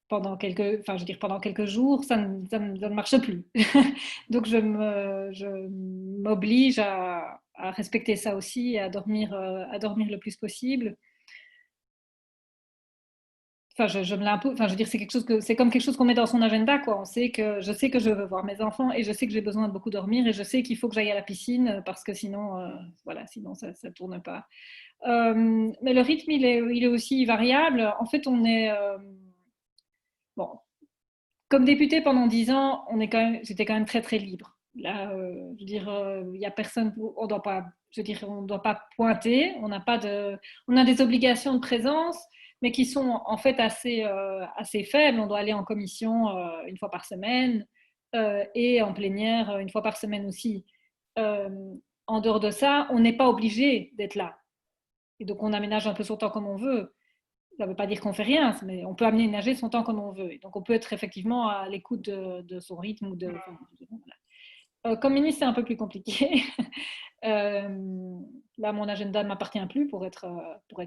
enfin, je veux dire, pendant quelques jours, ça ne marche plus. Donc je m'oblige à respecter ça aussi, et à dormir le plus possible. Enfin, je me l'impose. Enfin, je veux dire, c'est comme quelque chose qu'on met dans son agenda, quoi. Je sais que je veux voir mes enfants et je sais que j'ai besoin de beaucoup dormir et je sais qu'il faut que j'aille à la piscine parce que sinon, voilà, sinon ça tourne pas. Mais le rythme, il est aussi variable. En fait, bon, comme député pendant 10 ans, j'étais quand même très très libre. Là, je veux dire, il y a personne, on doit pas, je veux dire, on doit pas pointer. On a des obligations de présence, mais qui sont en fait assez faibles. On doit aller en commission une fois par semaine et en plénière une fois par semaine aussi. Euh, En dehors de ça, on n'est pas obligé d'être là. Et donc, on aménage un peu son temps comme on veut. ça ne veut pas dire qu'on fait rien, mais on peut aménager son temps comme on veut. Et donc, on peut être effectivement à l'écoute de son rythme. Voilà. Comme ministre, c'est un peu plus compliqué. Là, mon agenda ne m'appartient plus, pour être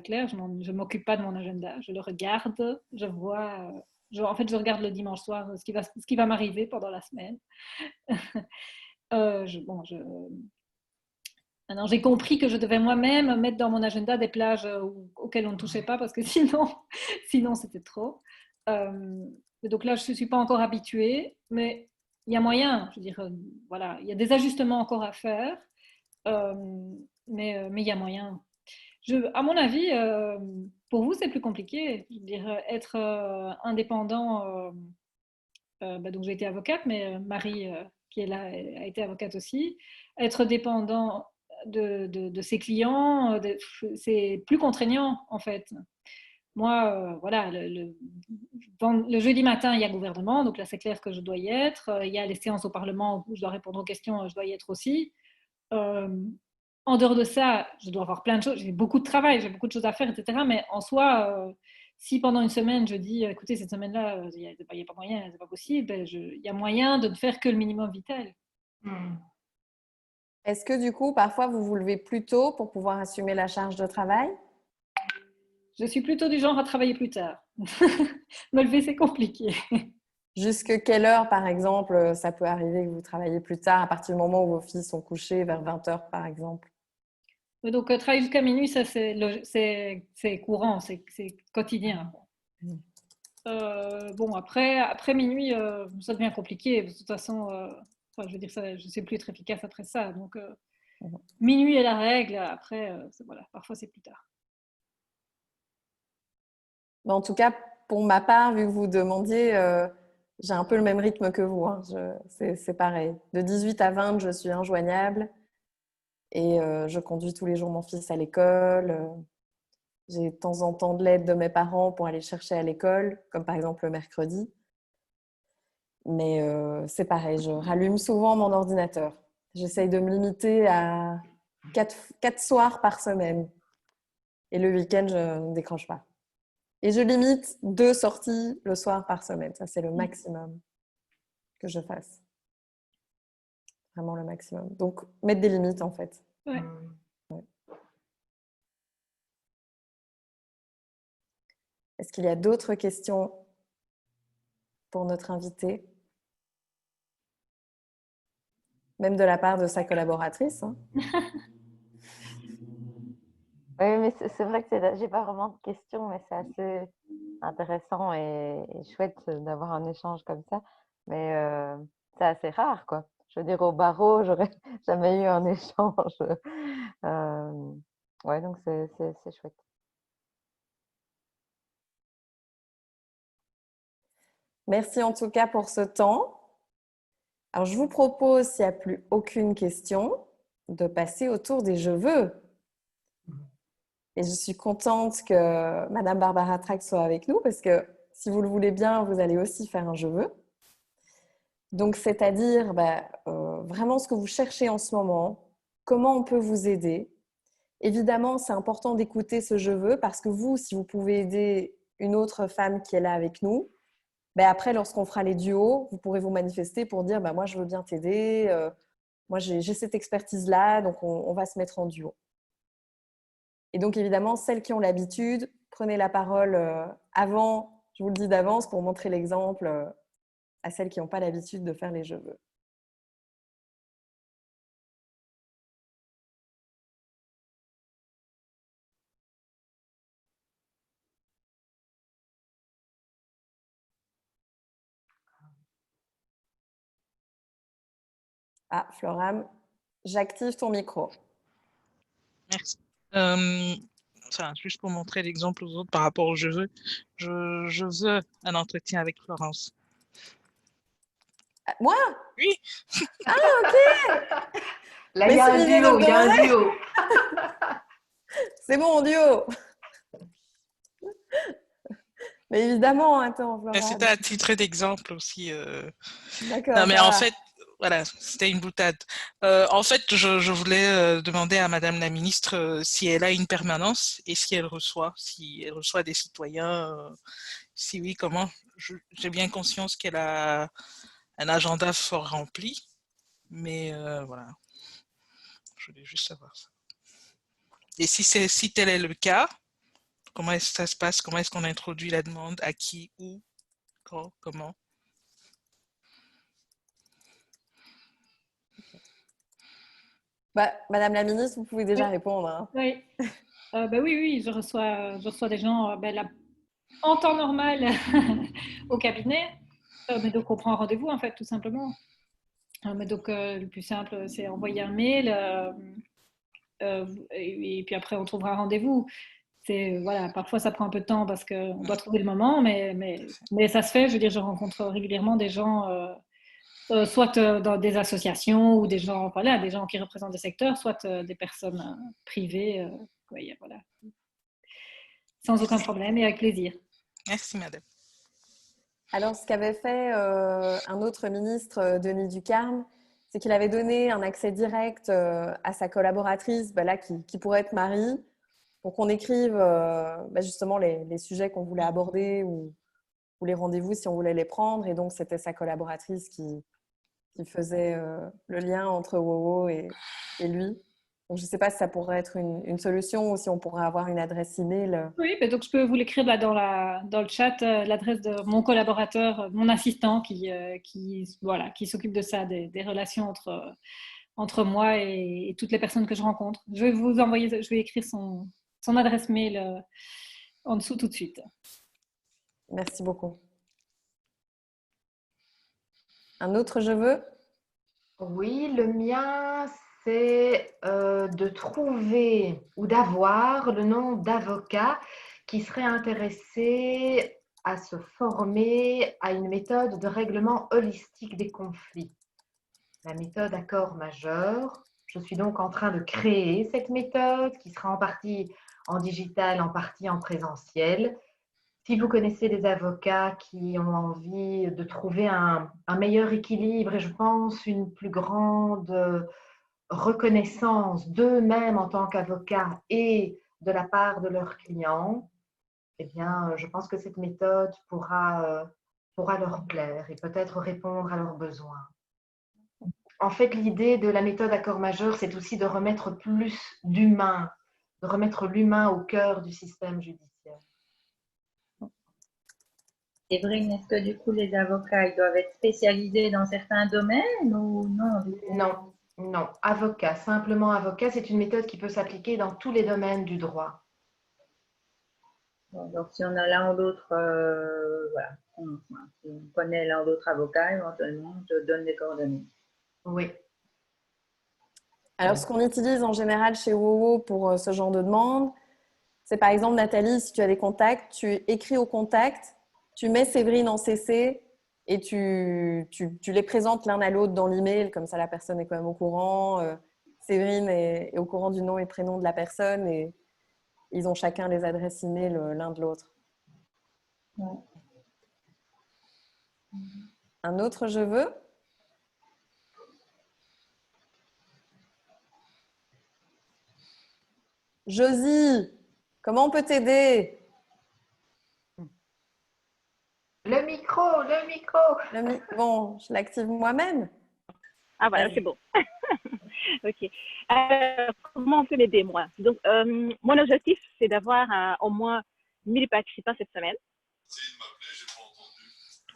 clair. Je ne m'occupe pas de mon agenda. Je le regarde, je vois. En fait, je regarde le dimanche soir ce qui va m'arriver pendant la semaine. Maintenant, j'ai compris que je devais moi-même mettre dans mon agenda des plages auxquelles on ne touchait pas, parce que sinon c'était trop. Donc là, je ne suis pas encore habituée, mais il y a moyen. Je veux dire, voilà, il y a des ajustements encore à faire, mais il y a moyen. À mon avis, pour vous, c'est plus compliqué. Je veux dire, être indépendant. Donc j'ai été avocate, mais Marie, qui est là, a été avocate aussi. Être dépendant de ses clients, c'est plus contraignant en fait. Moi, voilà, le jeudi matin, il y a gouvernement, donc là c'est clair que je dois y être. Il y a les séances au Parlement où je dois répondre aux questions, je dois y être aussi. En dehors de ça, je dois avoir plein de choses, j'ai beaucoup de travail, j'ai beaucoup de choses à faire, etc. Mais en soi, si pendant une semaine, je dis, écoutez, cette semaine-là, il n'y a pas moyen, c'est pas possible, il y a moyen de ne faire que le minimum vital. Est-ce que du coup, parfois, vous vous levez plus tôt pour pouvoir assumer la charge de travail? Je suis plutôt du genre à travailler plus tard. Me lever, c'est compliqué. Jusque quelle heure, par exemple, ça peut arriver que vous travaillez plus tard, à partir du moment où vos filles sont couchées, vers 20h, par exemple? Donc, travailler jusqu'à minuit, ça, c'est courant, c'est quotidien. Bon, après minuit, ça devient compliqué. De toute façon, je veux dire, ça, je ne sais plus être efficace après ça. Donc, minuit est la règle. Après, voilà, parfois, c'est plus tard. Mais en tout cas, pour ma part, vu que vous demandiez, j'ai un peu le même rythme que vous. Hein. C'est pareil. De 18 à 20, je suis injoignable. Et je conduis tous les jours mon fils à l'école. J'ai de temps en temps de l'aide de mes parents pour aller le chercher à l'école, comme par exemple le mercredi. Mais c'est pareil, je rallume souvent mon ordinateur. J'essaye de me limiter à 4 soirs par semaine. Et le week-end, je ne décroche pas. Et je limite 2 sorties le soir par semaine. Ça, c'est le maximum que je fasse. Vraiment le maximum. Donc, mettre des limites, en fait. Ouais. Ouais. Est-ce qu'il y a d'autres questions pour notre invité? Même de la part de sa collaboratrice. Hein. Oui, mais c'est vrai que j'ai pas vraiment de questions, mais c'est assez intéressant et chouette d'avoir un échange comme ça. Mais c'est assez rare, quoi. Je veux dire, au barreau, j'aurais jamais eu un échange. Ouais, donc c'est chouette. Merci en tout cas pour ce temps. Alors, je vous propose, s'il n'y a plus aucune question, de passer au tour des je veux. Et je suis contente que Madame Barbara Trax soit avec nous parce que si vous le voulez bien, vous allez aussi faire un je veux. Donc, c'est-à-dire vraiment ce que vous cherchez en ce moment, comment on peut vous aider. Évidemment, c'est important d'écouter ce je veux parce que vous, si vous pouvez aider une autre femme qui est là avec nous, après, lorsqu'on fera les duos, vous pourrez vous manifester pour dire moi, je veux bien t'aider, moi, j'ai cette expertise-là, donc on va se mettre en duo. Et donc, évidemment, celles qui ont l'habitude, prenez la parole avant, je vous le dis d'avance, pour montrer l'exemple à celles qui n'ont pas l'habitude de faire les je veux. Ah, Floram, j'active ton micro. Merci. Juste pour montrer l'exemple aux autres par rapport au je veux. Je veux un entretien avec Florence. Moi? Oui. Ah, ok. Là, il y a un duo. C'est bon, duo. Mais évidemment, attends, Floram. C'était à titre d'exemple aussi. D'accord. Non, mais en fait, Voilà, c'était une boutade. En fait, je voulais demander à Madame la ministre si elle a une permanence et si elle reçoit des citoyens. Si oui, comment? J'ai bien conscience qu'elle a un agenda fort rempli, mais voilà, je voulais juste savoir ça. Et si tel est le cas, comment est-ce que ça se passe? Comment est-ce qu'on introduit la demande? À qui? Où? Quand? Comment? Bah, Madame la ministre, vous pouvez déjà Oui, répondre, hein. oui. Oui, je reçois des gens en temps normal au cabinet. Mais donc, on prend un rendez-vous, en fait, tout simplement. Mais donc, le plus simple, c'est envoyer un mail et puis après, on trouvera un rendez-vous. Voilà, parfois, ça prend un peu de temps parce qu'on doit trouver le moment, mais ça se fait. Je veux dire, je rencontre régulièrement des gens, soit dans des associations ou des gens, voilà, des gens qui représentent des secteurs, soit des personnes privées. Oui, voilà. Sans aucun problème et avec plaisir. Merci, madame. Alors, ce qu'avait fait un autre ministre, Denis Ducarme, c'est qu'il avait donné un accès direct à sa collaboratrice, là, qui pourrait être Marie, pour qu'on écrive justement les sujets qu'on voulait aborder ou les rendez-vous si on voulait les prendre. Et donc, c'était sa collaboratrice qui faisait le lien entre Wowo et lui. Donc, je ne sais pas si ça pourrait être une solution ou si on pourrait avoir une adresse email. Oui, mais donc je peux vous l'écrire dans le chat, l'adresse de mon collaborateur, mon assistant qui s'occupe de ça, des relations entre moi et toutes les personnes que je rencontre. Je vais vous envoyer, je vais écrire son adresse mail en dessous tout de suite. Merci beaucoup. Un autre je veux? Oui, le mien, c'est de trouver ou d'avoir le nom d'avocat qui serait intéressé à se former à une méthode de règlement holistique des conflits, la méthode accord majeur. Je suis donc en train de créer cette méthode qui sera en partie en digital, en partie en présentiel. Si vous connaissez des avocats qui ont envie de trouver un meilleur équilibre et je pense une plus grande reconnaissance d'eux-mêmes en tant qu'avocats et de la part de leurs clients, eh bien, je pense que cette méthode pourra leur plaire et peut-être répondre à leurs besoins. En fait, l'idée de la méthode accord majeur, c'est aussi de remettre plus d'humain, de remettre l'humain au cœur du système judiciaire. Séverine, est-ce que du coup les avocats ils doivent être spécialisés dans certains domaines ou non? Non, non. Avocat, simplement avocat, c'est une méthode qui peut s'appliquer dans tous les domaines du droit. Bon, donc si on a l'un ou l'autre, voilà, si on connaît l'un ou l'autre avocat, éventuellement, on te donne des coordonnées. Oui. Alors, ce qu'on utilise en général chez Wowo pour ce genre de demande, c'est par exemple, Nathalie, si tu as des contacts, tu écris au contact, tu mets Séverine en CC et tu les présentes l'un à l'autre dans l'email, comme ça la personne est quand même au courant. Séverine est au courant du nom et prénom de la personne et ils ont chacun les adresses email l'un de l'autre. Ouais. Un autre je veux? Josie, comment on peut t'aider? Le micro, le micro. Bon, je l'active moi-même. Ah voilà, c'est bon. Ok. Alors, comment on peut m'aider, moi? Donc, mon objectif, c'est d'avoir au moins 1000 participants cette semaine.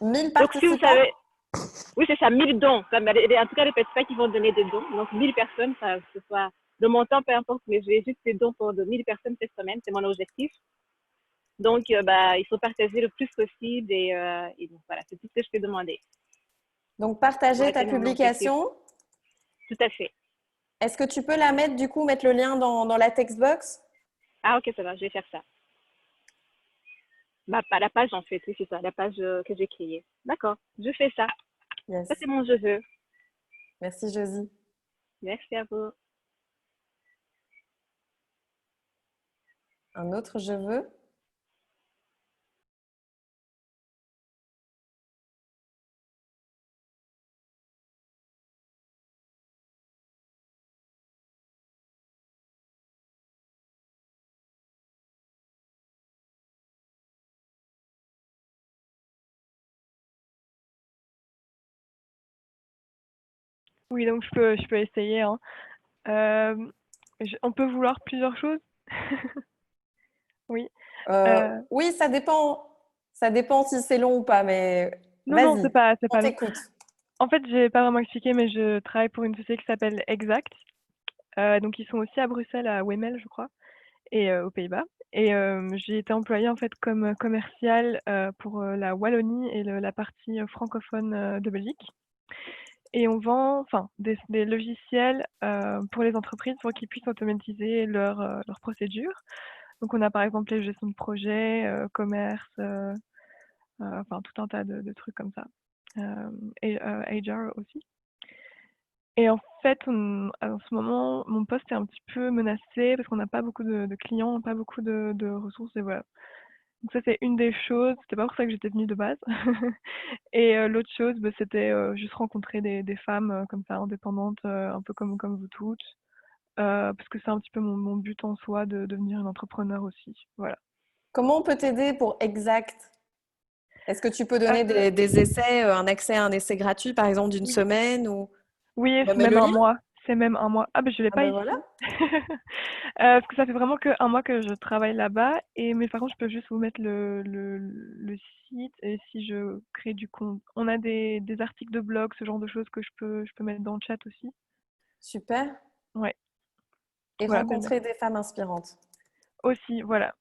1000 Donc, si vous participants? savez, oui, c'est ça, 1000 dons. En tout cas, les participants qui vont donner des dons. Donc, 1000 personnes, que ce soit le montant, peu importe, mais je vais juste des dons pour 1000 personnes cette semaine. C'est mon objectif. Donc, il faut partager le plus possible et donc, voilà, c'est tout ce que je peux demander. Donc, partager ta publication. Tout à fait. Est-ce que tu peux la mettre, du coup, mettre le lien dans la textbox? Ah, ok, ça va, je vais faire ça. La page, en fait, oui, c'est ça, la page que j'ai créée. D'accord, je fais ça. Yes. Ça, c'est mon je veux. Merci, Josie. Merci à vous. Un autre je veux? Oui, donc je peux essayer, hein. On peut vouloir plusieurs choses? Oui. Oui, ça dépend. Ça dépend si c'est long ou pas, mais Non, non, vas-y, c'est on pas long. t'écoute. En fait, j'ai pas vraiment expliqué, mais je travaille pour une société qui s'appelle Exact. Donc ils sont aussi à Bruxelles, à Wemel, je crois, et aux Pays-Bas. Et j'ai été employée en fait comme commerciale pour la Wallonie et la partie francophone de Belgique. Et on vend des logiciels pour les entreprises pour qu'ils puissent automatiser leurs procédures. Donc on a par exemple les gestions de projet, commerce, enfin tout un tas de trucs comme ça. Et HR aussi. Et en fait, en ce moment, mon poste est un petit peu menacé parce qu'on n'a pas beaucoup de clients, pas beaucoup de ressources et voilà. Donc ça, c'est une des choses. C'était pas pour ça que j'étais venue de base. Et l'autre chose, bah, c'était juste rencontrer des femmes comme ça, indépendantes, un peu comme vous toutes. Parce que c'est un petit peu mon but en soi de devenir une entrepreneur aussi. Voilà. Comment on peut t'aider pour Exact? Est-ce que tu peux Euh, donner des essais, un accès à un essai gratuit, par exemple, d'une oui, semaine ou... oui, On va c'est mettre même le un lien? mois. C'est même un mois. Ah, ben je l'ai Ah pas ben ici. voilà. Parce que ça fait vraiment que un mois que je travaille là-bas. Mais par contre, je peux juste vous mettre le site. Et si je crée du compte, on a des articles de blog, ce genre de choses que je peux mettre dans le chat aussi. Super. Ouais, Et voilà. Ben, rencontrer des femmes inspirantes. aussi, voilà.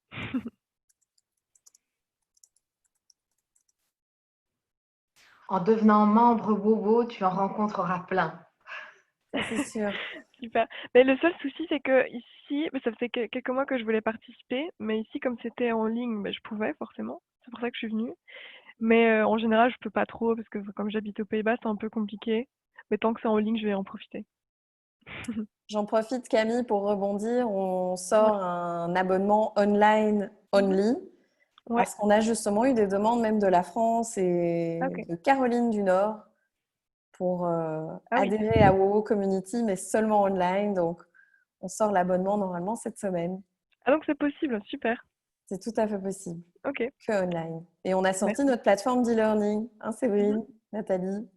En devenant membre Wowo, tu en rencontreras plein. Ça, c'est sûr. Super. Mais le seul souci, c'est que ici, ça faisait quelques mois que je voulais participer, mais ici, comme c'était en ligne, je pouvais forcément. C'est pour ça que je suis venue. Mais en général, je peux pas trop parce que comme j'habite aux Pays-Bas, c'est un peu compliqué. Mais tant que c'est en ligne, je vais en profiter. J'en profite, Camille, pour rebondir. On Ouais. sort un abonnement online Mhm. only Ouais. parce qu'on a justement eu des demandes même de la France Ah, et ok. de Caroline du Nord pour Ah oui. adhérer à WoW Community, mais seulement online. Donc, on sort l'abonnement normalement cette semaine. Ah donc c'est possible. Super. C'est tout à fait possible, Ok. que online. Et on a sorti Merci. notre plateforme d'e-learning. Hein, Mhm. Séverine, Nathalie,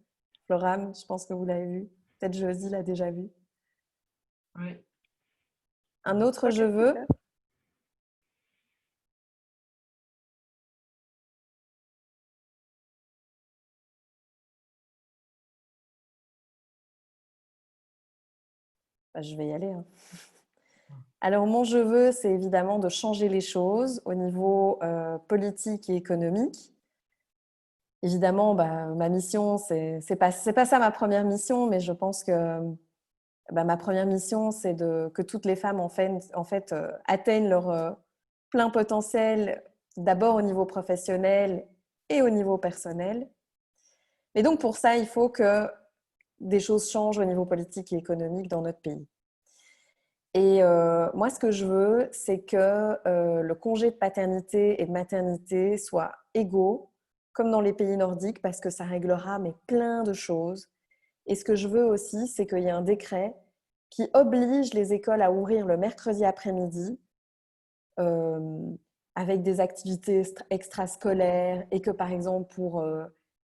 Floram, je pense que vous l'avez vu. Peut-être Josie l'a déjà vu. Oui. Un autre Ok, je veux. super. Bah, je vais y aller. Hein. Alors, mon je veux, c'est évidemment de changer les choses au niveau politique et économique. Évidemment, bah, ma mission, c'est pas ça ma première mission, mais je pense que bah, ma première mission, c'est que toutes les femmes atteignent leur plein potentiel, d'abord au niveau professionnel et au niveau personnel. Mais donc, pour ça, il faut que des choses changent au niveau politique et économique dans notre pays. Et moi, ce que je veux, c'est que le congé de paternité et de maternité soient égaux, comme dans les pays nordiques, parce que ça réglera mais plein de choses. Et ce que je veux aussi, c'est qu'il y ait un décret qui oblige les écoles à ouvrir le mercredi après-midi euh, avec des activités extrascolaires et que, par exemple, pour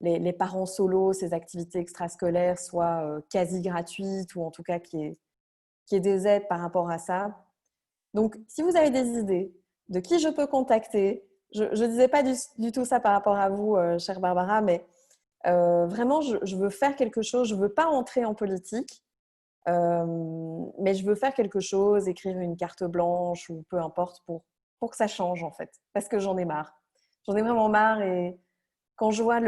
les parents solos, ces activités extrascolaires soient quasi gratuites ou en tout cas qu'il y ait des aides par rapport à ça. Donc, si vous avez des idées de qui je peux contacter, je ne disais pas du tout ça par rapport à vous, chère Barbara, mais vraiment, je veux faire quelque chose. Je ne veux pas entrer en politique, mais je veux faire quelque chose, écrire une carte blanche ou peu importe pour que ça change en fait. Parce que j'en ai marre. J'en ai vraiment marre et quand je vois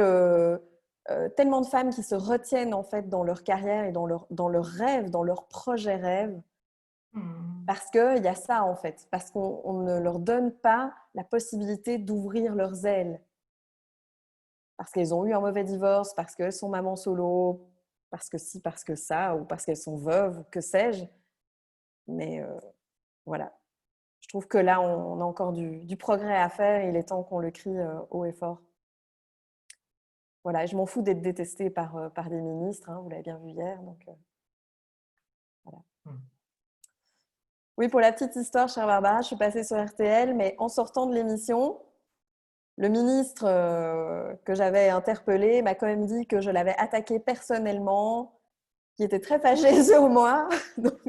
tellement de femmes qui se retiennent en fait dans leur carrière et dans leurs rêves, dans leurs projets rêves, parce qu'il y a ça en fait, parce qu'on ne leur donne pas la possibilité d'ouvrir leurs ailes. Parce qu'elles ont eu un mauvais divorce, parce qu'elles sont mamans solo, parce que ci, parce que ça, ou parce qu'elles sont veuves, que sais-je. Mais voilà, je trouve que là, on a encore du progrès à faire et il est temps qu'on le crie haut et fort. Voilà, et je m'en fous d'être détestée par des ministres, hein, vous l'avez bien vu hier. Donc, voilà. Oui, pour la petite histoire, chère Barbara, je suis passée sur RTL, mais en sortant de l'émission, le ministre que j'avais interpellé m'a quand même dit que je l'avais attaqué personnellement qui étaient très fâchés sur moi. Donc,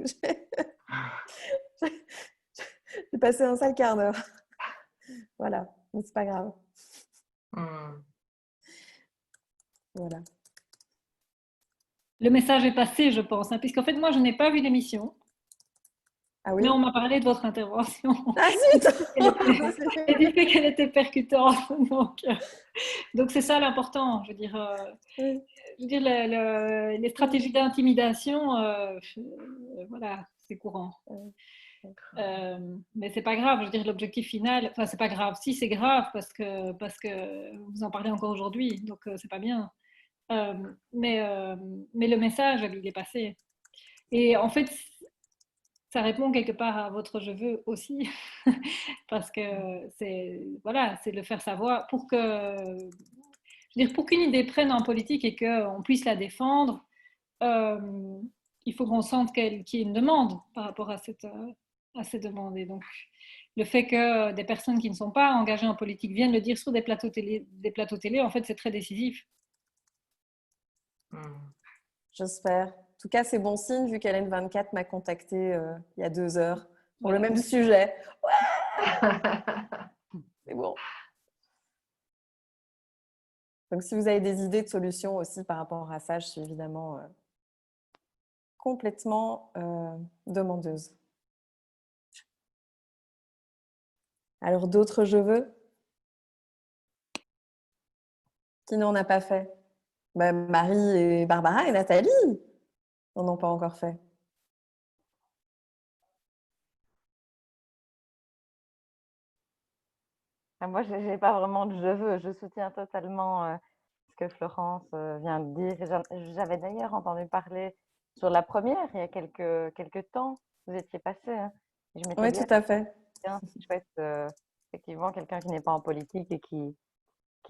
j'ai passé un sale quart d'heure. Voilà, mais c'est pas grave. Voilà. Le message est passé, je pense, hein, puisqu'en fait, moi, je n'ai pas vu l'émission, Ah oui? mais on m'a parlé de votre intervention. Ah zut! Et du fait qu'elle était percutante. Donc c'est ça l'important. Je veux dire, Oui. les stratégies d'intimidation, voilà, c'est courant. Mais c'est pas grave. Je veux dire, l'objectif final, enfin, c'est pas grave. Si, c'est grave parce que vous en parlez encore aujourd'hui, donc c'est pas bien. Mais le message, il est passé. Et en fait, ça répond quelque part à votre je veux aussi, parce que c'est voilà, c'est de le faire savoir pour que, je veux dire, pour qu'une idée prenne en politique et qu'on puisse la défendre, il faut qu'on sente qu'il y ait une demande par rapport à ces demandes. Et donc, le fait que des personnes qui ne sont pas engagées en politique viennent le dire sur des plateaux télé, en fait, c'est très décisif. J'espère. En tout cas, c'est bon signe vu qu'Hélène24 m'a contacté il y a 2 heures pour le même sujet. Ouais. C'est bon. Donc, si vous avez des idées de solutions aussi par rapport à ça, je suis évidemment complètement demandeuse. Alors, d'autres je veux? Qui n'en a pas fait? Ben, Marie et Barbara et Nathalie n'en ont pas encore fait. Moi, je n'ai pas vraiment de je veux. Je soutiens totalement ce que Florence vient de dire. J'avais d'ailleurs entendu parler sur la première il y a quelques temps. Vous étiez passé. Hein. Je m'étais Oui, dit, tout à fait. c'est chouette, effectivement, quelqu'un qui n'est pas en politique et qui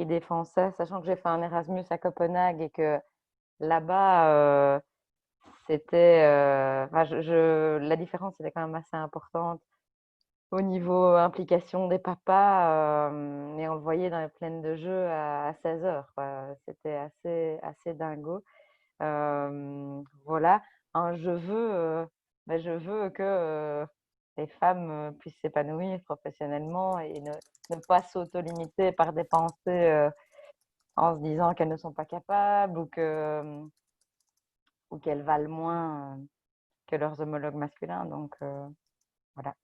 défend ça, sachant que j'ai fait un Erasmus à Copenhague et que là-bas, c'était, la différence était quand même assez importante au niveau implication des papas, et on le voyait dans les plaines de jeu à 16 heures. C'était assez dingo. Voilà, je veux que les femmes puissent s'épanouir professionnellement et ne pas s'auto-limiter par des pensées en se disant qu'elles ne sont pas capables ou qu'elles valent moins que leurs homologues masculins. Donc, voilà.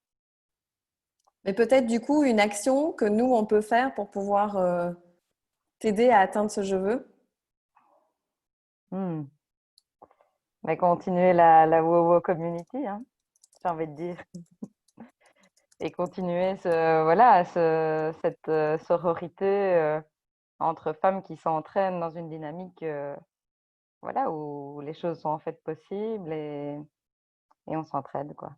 Mais peut-être du coup une action que nous, on peut faire pour pouvoir t'aider à atteindre ce je veux. Mais continuer la WoW community, hein, j'ai envie de dire. Et continuer cette sororité entre femmes qui s'entraînent dans une dynamique voilà, où les choses sont en fait possibles et on s'entraide, quoi.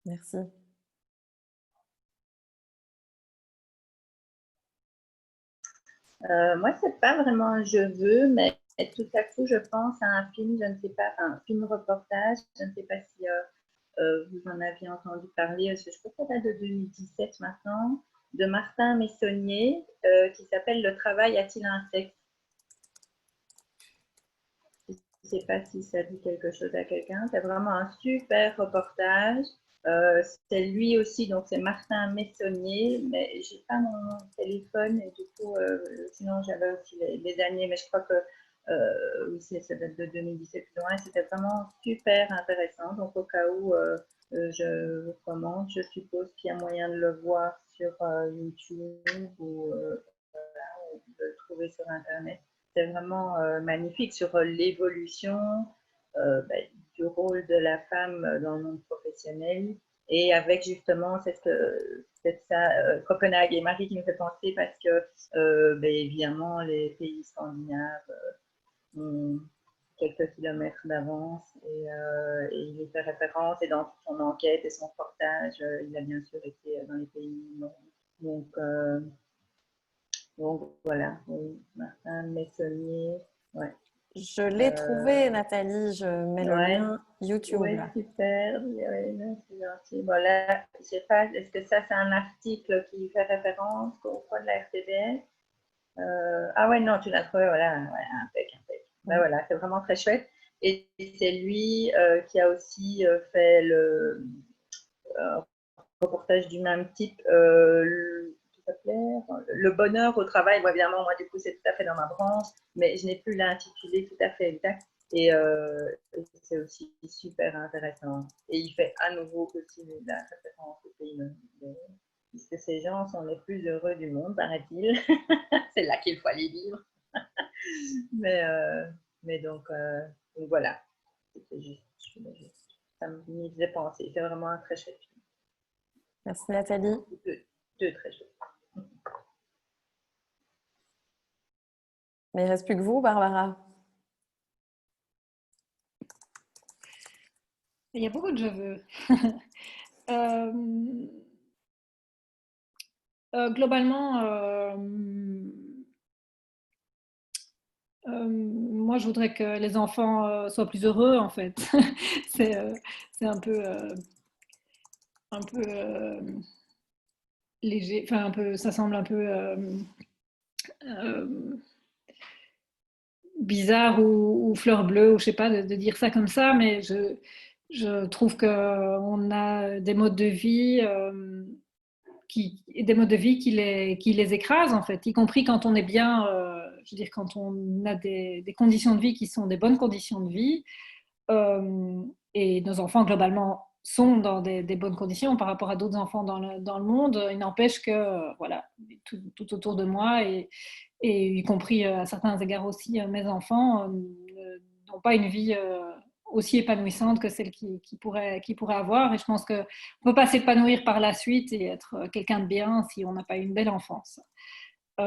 Merci. Moi, c'est pas vraiment un je veux, mais tout à coup, je pense à un film, je ne sais pas, un film reportage, je ne sais pas si vous en aviez entendu parler, parce que je crois que ça date de 2017 maintenant, de Martin Messonnier, qui s'appelle Le travail a-t-il un sexe? Je ne sais pas si ça dit quelque chose à quelqu'un. C'est vraiment un super reportage. C'est lui aussi, donc c'est Martin Messonnier, mais j'ai pas mon téléphone et du coup, sinon j'avais aussi les années, mais je crois que oui, ça date de 2017 plus loin. C'était vraiment super intéressant. Donc au cas où je vous recommande, je suppose qu'il y a moyen de le voir sur YouTube ou de le trouver sur Internet. C'est vraiment magnifique sur l'évolution du rôle de la femme dans le monde professionnel et avec justement Copenhague et Marie qui me fait penser parce que évidemment les pays scandinaves ont quelques kilomètres d'avance et il y fait référence et dans son enquête et son reportage il a bien sûr été dans les pays donc voilà, oui, Martin Messonnier, ouais. Je l'ai trouvé, Nathalie. Je mets le Ouais. lien YouTube. Oui, là. super. Ouais, c'est gentil. Voilà, je sais pas, est-ce que ça, c'est un article qui fait référence au quoi de la RTBF? Ah ouais, non, tu l'as trouvé, voilà. Ouais, impec, impec. Ben voilà, c'est vraiment très chouette. Et c'est lui qui a aussi fait le reportage du même type, qui s'appelait Le bonheur au travail. Bon, évidemment, moi, du coup, c'est tout à fait dans ma branche, mais je n'ai plus l'intitulé tout à fait exact. Et c'est aussi super intéressant. Et il fait à nouveau aussi la référence au pays, puisque ces gens sont les plus heureux du monde, paraît-il. C'est là qu'il faut aller vivre. mais donc voilà. C'était juste, ça me faisait penser. C'est vraiment un très chouette film. Merci Nathalie. Deux très chouettes. Mais il ne reste plus que vous, Barbara. Il y a beaucoup de je veux. Globalement, moi, je voudrais que les enfants soient plus heureux, en fait. c'est un peu léger, enfin un peu, ça semble un peu bizarre ou fleur bleue, ou je sais pas, de dire ça comme ça, mais je trouve qu'on a des modes de vie des modes de vie qui les écrasent, en fait, y compris quand on est bien, je veux dire, quand on a des conditions de vie qui sont des bonnes conditions de vie, et nos enfants, globalement, sont dans des bonnes conditions par rapport à d'autres enfants dans le monde. Il n'empêche que, voilà, tout autour de moi, et y compris à certains égards aussi, mes enfants n'ont pas une vie aussi épanouissante que celle qu'ils pourraient avoir. Et je pense qu'on ne peut pas s'épanouir par la suite et être quelqu'un de bien si on n'a pas eu une belle enfance. Et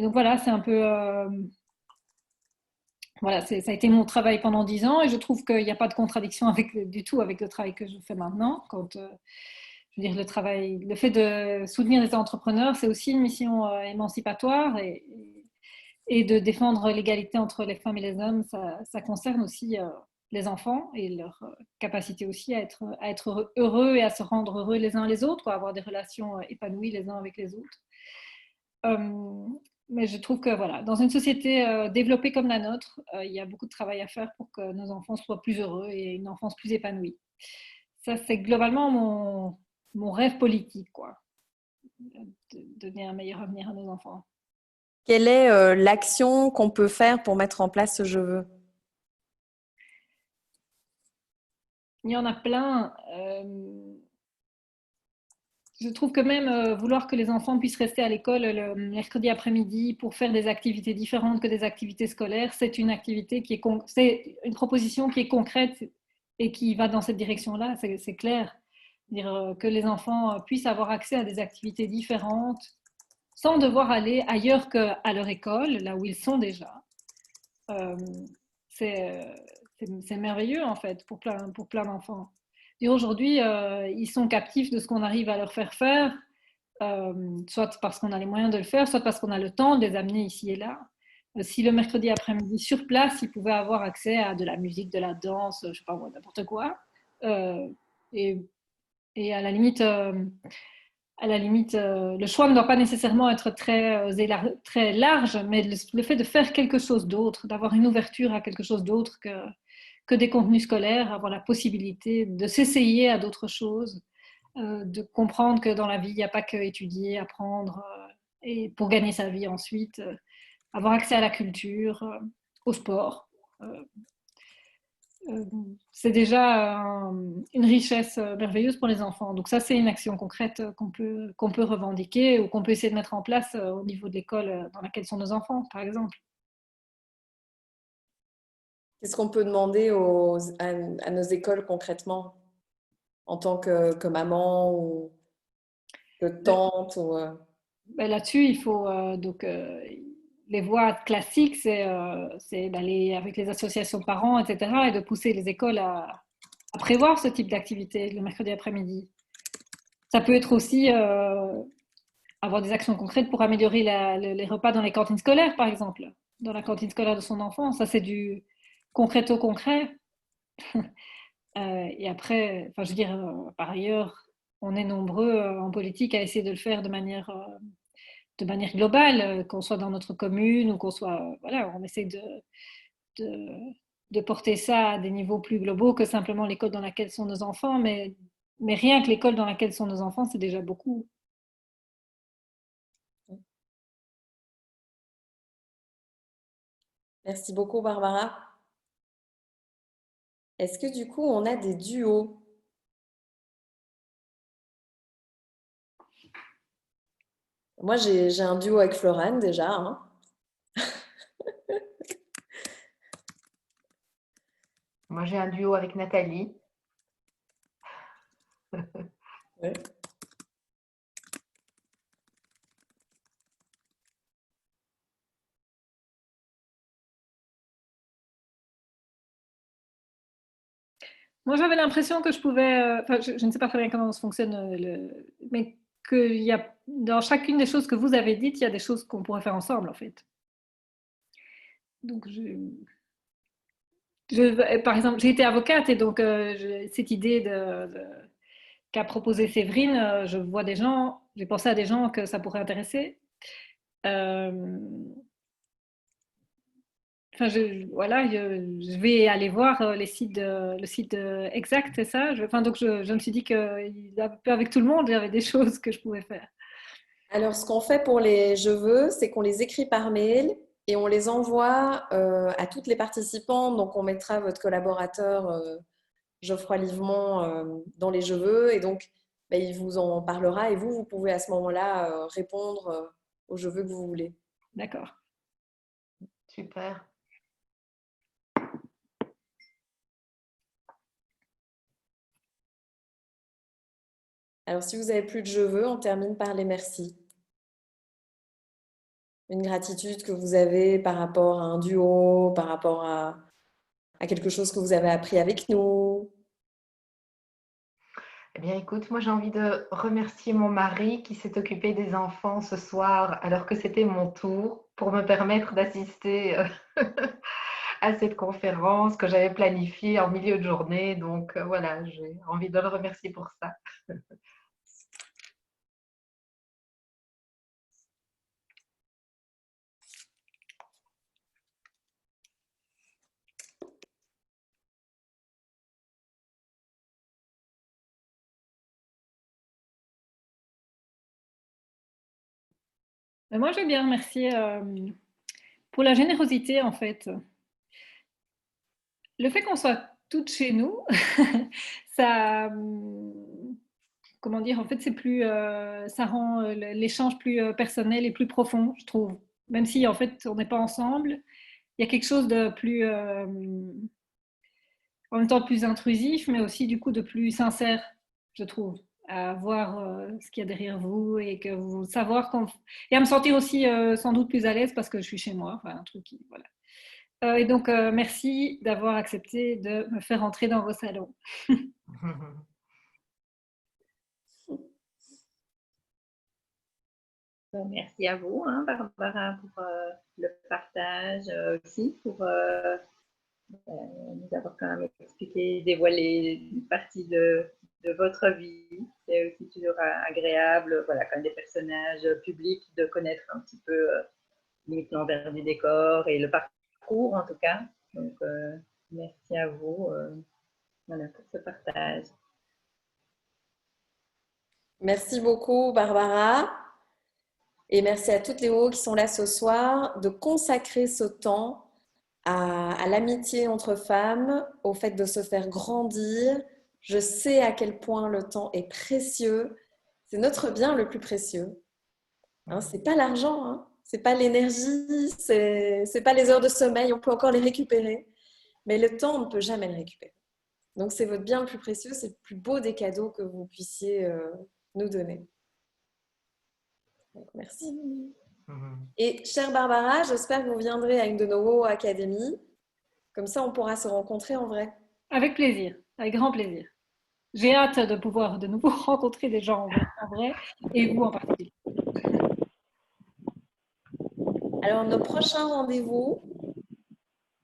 donc voilà, c'est un peu... voilà, ça a été mon travail pendant 10 ans, et je trouve qu'il n'y a pas de contradiction du tout avec le travail que je fais maintenant. Je veux dire, le fait de soutenir les entrepreneurs, c'est aussi une mission émancipatoire, et de défendre l'égalité entre les femmes et les hommes, ça concerne aussi les enfants et leur capacité aussi à être heureux et à se rendre heureux les uns les autres, quoi, avoir des relations épanouies les uns avec les autres. Mais je trouve que voilà, dans une société développée comme la nôtre, il y a beaucoup de travail à faire pour que nos enfants soient plus heureux et une enfance plus épanouie. Ça, c'est globalement mon rêve politique, quoi, de donner un meilleur avenir à nos enfants. Quelle est l'action qu'on peut faire pour mettre en place ce je veux? Il y en a plein. Je trouve que même vouloir que les enfants puissent rester à l'école le mercredi après-midi pour faire des activités différentes que des activités scolaires, c'est une activité c'est une proposition qui est concrète et qui va dans cette direction-là, c'est clair. Dire que les enfants puissent avoir accès à des activités différentes sans devoir aller ailleurs qu'à leur école, là où ils sont déjà. C'est merveilleux, en fait, pour plein d'enfants. Aujourd'hui, ils sont captifs de ce qu'on arrive à leur faire faire, soit parce qu'on a les moyens de le faire, soit parce qu'on a le temps de les amener ici et là. Si le mercredi après-midi, sur place, ils pouvaient avoir accès à de la musique, de la danse, je ne sais pas moi, n'importe quoi, et à la limite, le choix ne doit pas nécessairement être très large, mais le fait de faire quelque chose d'autre, d'avoir une ouverture à quelque chose d'autre que des contenus scolaires, avoir la possibilité de s'essayer à d'autres choses, de comprendre que dans la vie, il n'y a pas que étudier, apprendre, et pour gagner sa vie ensuite, avoir accès à la culture, au sport. C'est déjà une richesse merveilleuse pour les enfants. Donc ça, c'est une action concrète qu'on peut revendiquer ou qu'on peut essayer de mettre en place au niveau de l'école dans laquelle sont nos enfants, par exemple. Qu'est-ce qu'on peut demander à nos écoles concrètement en tant que maman ou que tante Là-dessus, il faut les voies classiques, c'est d'aller avec les associations de parents, etc., et de pousser les écoles à prévoir ce type d'activité le mercredi après-midi. Ça peut être aussi avoir des actions concrètes pour améliorer les repas dans les cantines scolaires, par exemple, dans la cantine scolaire de son enfant. Ça, c'est du concret au concret. Et après, enfin, je veux dire, par ailleurs, on est nombreux en politique à essayer de le faire de manière de manière globale, qu'on soit dans notre commune ou qu'on soit, voilà, on essaie de porter ça à des niveaux plus globaux que simplement l'école dans laquelle sont nos enfants, mais rien que l'école dans laquelle sont nos enfants, c'est déjà beaucoup. Merci beaucoup, Barbara. Est-ce que du coup, on a des duos? Moi, j'ai un duo avec Florane déjà, hein. Moi, j'ai un duo avec Nathalie. Ouais. Moi, j'avais l'impression que je pouvais, enfin, je ne sais pas très bien comment ça fonctionne, mais qu'il y a, dans chacune des choses que vous avez dites, il y a des choses qu'on pourrait faire ensemble, en fait. Donc, par exemple, j'ai été avocate et donc cette idée qu'a proposé Séverine, je vois des gens, j'ai pensé à des gens que ça pourrait intéresser. Enfin, voilà, je vais aller voir le site exact, c'est ça. Enfin, donc je me suis dit qu'avec tout le monde, il y avait des choses que je pouvais faire. Alors, ce qu'on fait pour les je veux, c'est qu'on les écrit par mail et on les envoie à toutes les participantes. Donc, on mettra votre collaborateur Geoffroy Livemont dans les je veux et donc ben, il vous en parlera et vous pouvez à ce moment-là répondre aux je veux que vous voulez. D'accord. Super. Alors, si vous n'avez plus de je veux, on termine par les merci. Une gratitude que vous avez par rapport à un duo, par rapport à quelque chose que vous avez appris avec nous. Eh bien, écoute, moi j'ai envie de remercier mon mari qui s'est occupé des enfants ce soir alors que c'était mon tour pour me permettre d'assister à cette conférence que j'avais planifiée en milieu de journée. Donc voilà, j'ai envie de le remercier pour ça. Mais moi, je veux bien remercier pour la générosité, en fait. Le fait qu'on soit toutes chez nous, ça, comment dire, en fait, ça rend l'échange plus personnel et plus profond, je trouve. Même si, en fait, on n'est pas ensemble, il y a quelque chose de plus, en même temps plus intrusif, mais aussi du coup de plus sincère, je trouve, à voir ce qu'il y a derrière vous et que vous savoir et à me sentir aussi sans doute plus à l'aise parce que je suis chez moi, enfin un truc qui, voilà. Et donc merci d'avoir accepté de me faire entrer dans vos salons. Merci à vous, hein, Barbara, pour le partage aussi, pour nous avoir quand même expliqué, dévoilé une partie de votre vie. C'est aussi toujours agréable, voilà, quand des personnages publics, de connaître un petit peu limite l'envers du décor et le parcours en tout cas. Donc, merci à vous voilà, pour ce partage. Merci beaucoup, Barbara. Et merci à toutes les Léo qui sont là ce soir de consacrer ce temps à l'amitié entre femmes, au fait de se faire grandir. Je sais à quel point le temps est précieux. C'est notre bien le plus précieux. Hein, c'est pas l'argent, hein, c'est pas l'énergie, c'est pas les heures de sommeil. On peut encore les récupérer, mais le temps, on ne peut jamais le récupérer. Donc, c'est votre bien le plus précieux. C'est le plus beau des cadeaux que vous puissiez nous donner. Donc, merci. Et chère Barbara, j'espère que vous viendrez à une de nos académies. Comme ça, on pourra se rencontrer en vrai. Avec plaisir, avec grand plaisir. J'ai hâte de pouvoir de nouveau rencontrer des gens en vrai et vous en particulier. Alors, nos prochains rendez-vous,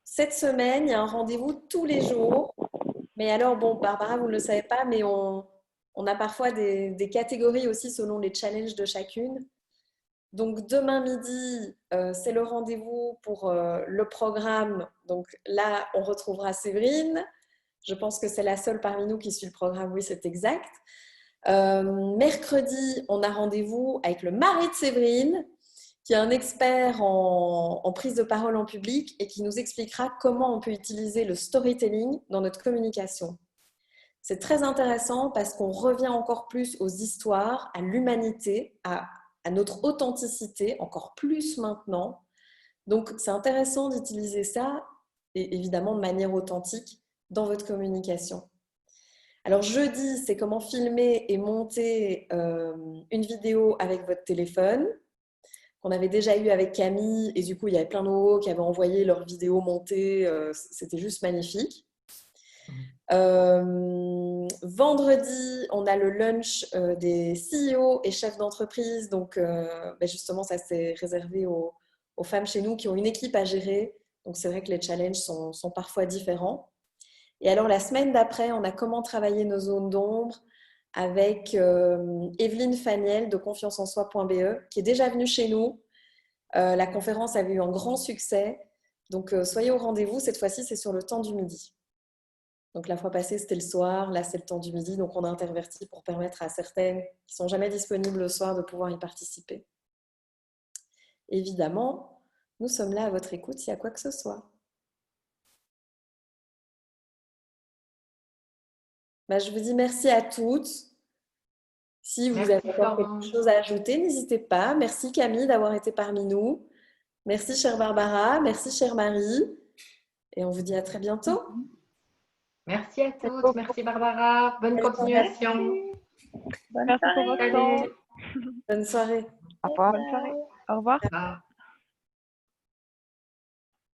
cette semaine, il y a un rendez-vous tous les jours. Mais alors, bon, Barbara, vous ne le savez pas, mais on a parfois des catégories aussi selon les challenges de chacune. Donc, demain midi, c'est le rendez-vous pour le programme. Donc là, on retrouvera Séverine. Je pense que c'est la seule parmi nous qui suit le programme. Oui, c'est exact. Mercredi, on a rendez-vous avec le mari de Séverine, qui est un expert en prise de parole en public et qui nous expliquera comment on peut utiliser le storytelling dans notre communication. C'est très intéressant parce qu'on revient encore plus aux histoires, à l'humanité, à notre authenticité, encore plus maintenant. Donc, c'est intéressant d'utiliser ça, et évidemment de manière authentique, dans votre communication. Alors, jeudi, c'est comment filmer et monter une vidéo avec votre téléphone, qu'on avait déjà eu avec Camille, et du coup, il y avait plein d'eau qui avaient envoyé leurs vidéos montées, c'était juste magnifique. Vendredi, on a le lunch des CEO et chefs d'entreprise. Donc, justement, ça c'est réservé aux femmes chez nous qui ont une équipe à gérer. Donc, c'est vrai que les challenges sont parfois différents. Et alors, la semaine d'après, on a comment travailler nos zones d'ombre avec Evelyne Faniel de confianceensoi.be qui est déjà venue chez nous. La conférence avait eu un grand succès. Donc, soyez au rendez-vous. Cette fois-ci, c'est sur le temps du midi. Donc, la fois passée, c'était le soir. Là, c'est le temps du midi. Donc, on a interverti pour permettre à certaines qui ne sont jamais disponibles le soir de pouvoir y participer. Évidemment, nous sommes là à votre écoute s'il y a quoi que ce soit. Je vous dis merci à toutes. Si vous avez encore quelque chose à ajouter, n'hésitez pas. Merci Camille d'avoir été parmi nous. Merci chère Barbara. Merci chère Marie. Et on vous dit à très bientôt. Merci à toutes. Merci Barbara. Bonne continuation. Merci pour votre temps. Bonne soirée. Au revoir. Bonne soirée. Au revoir.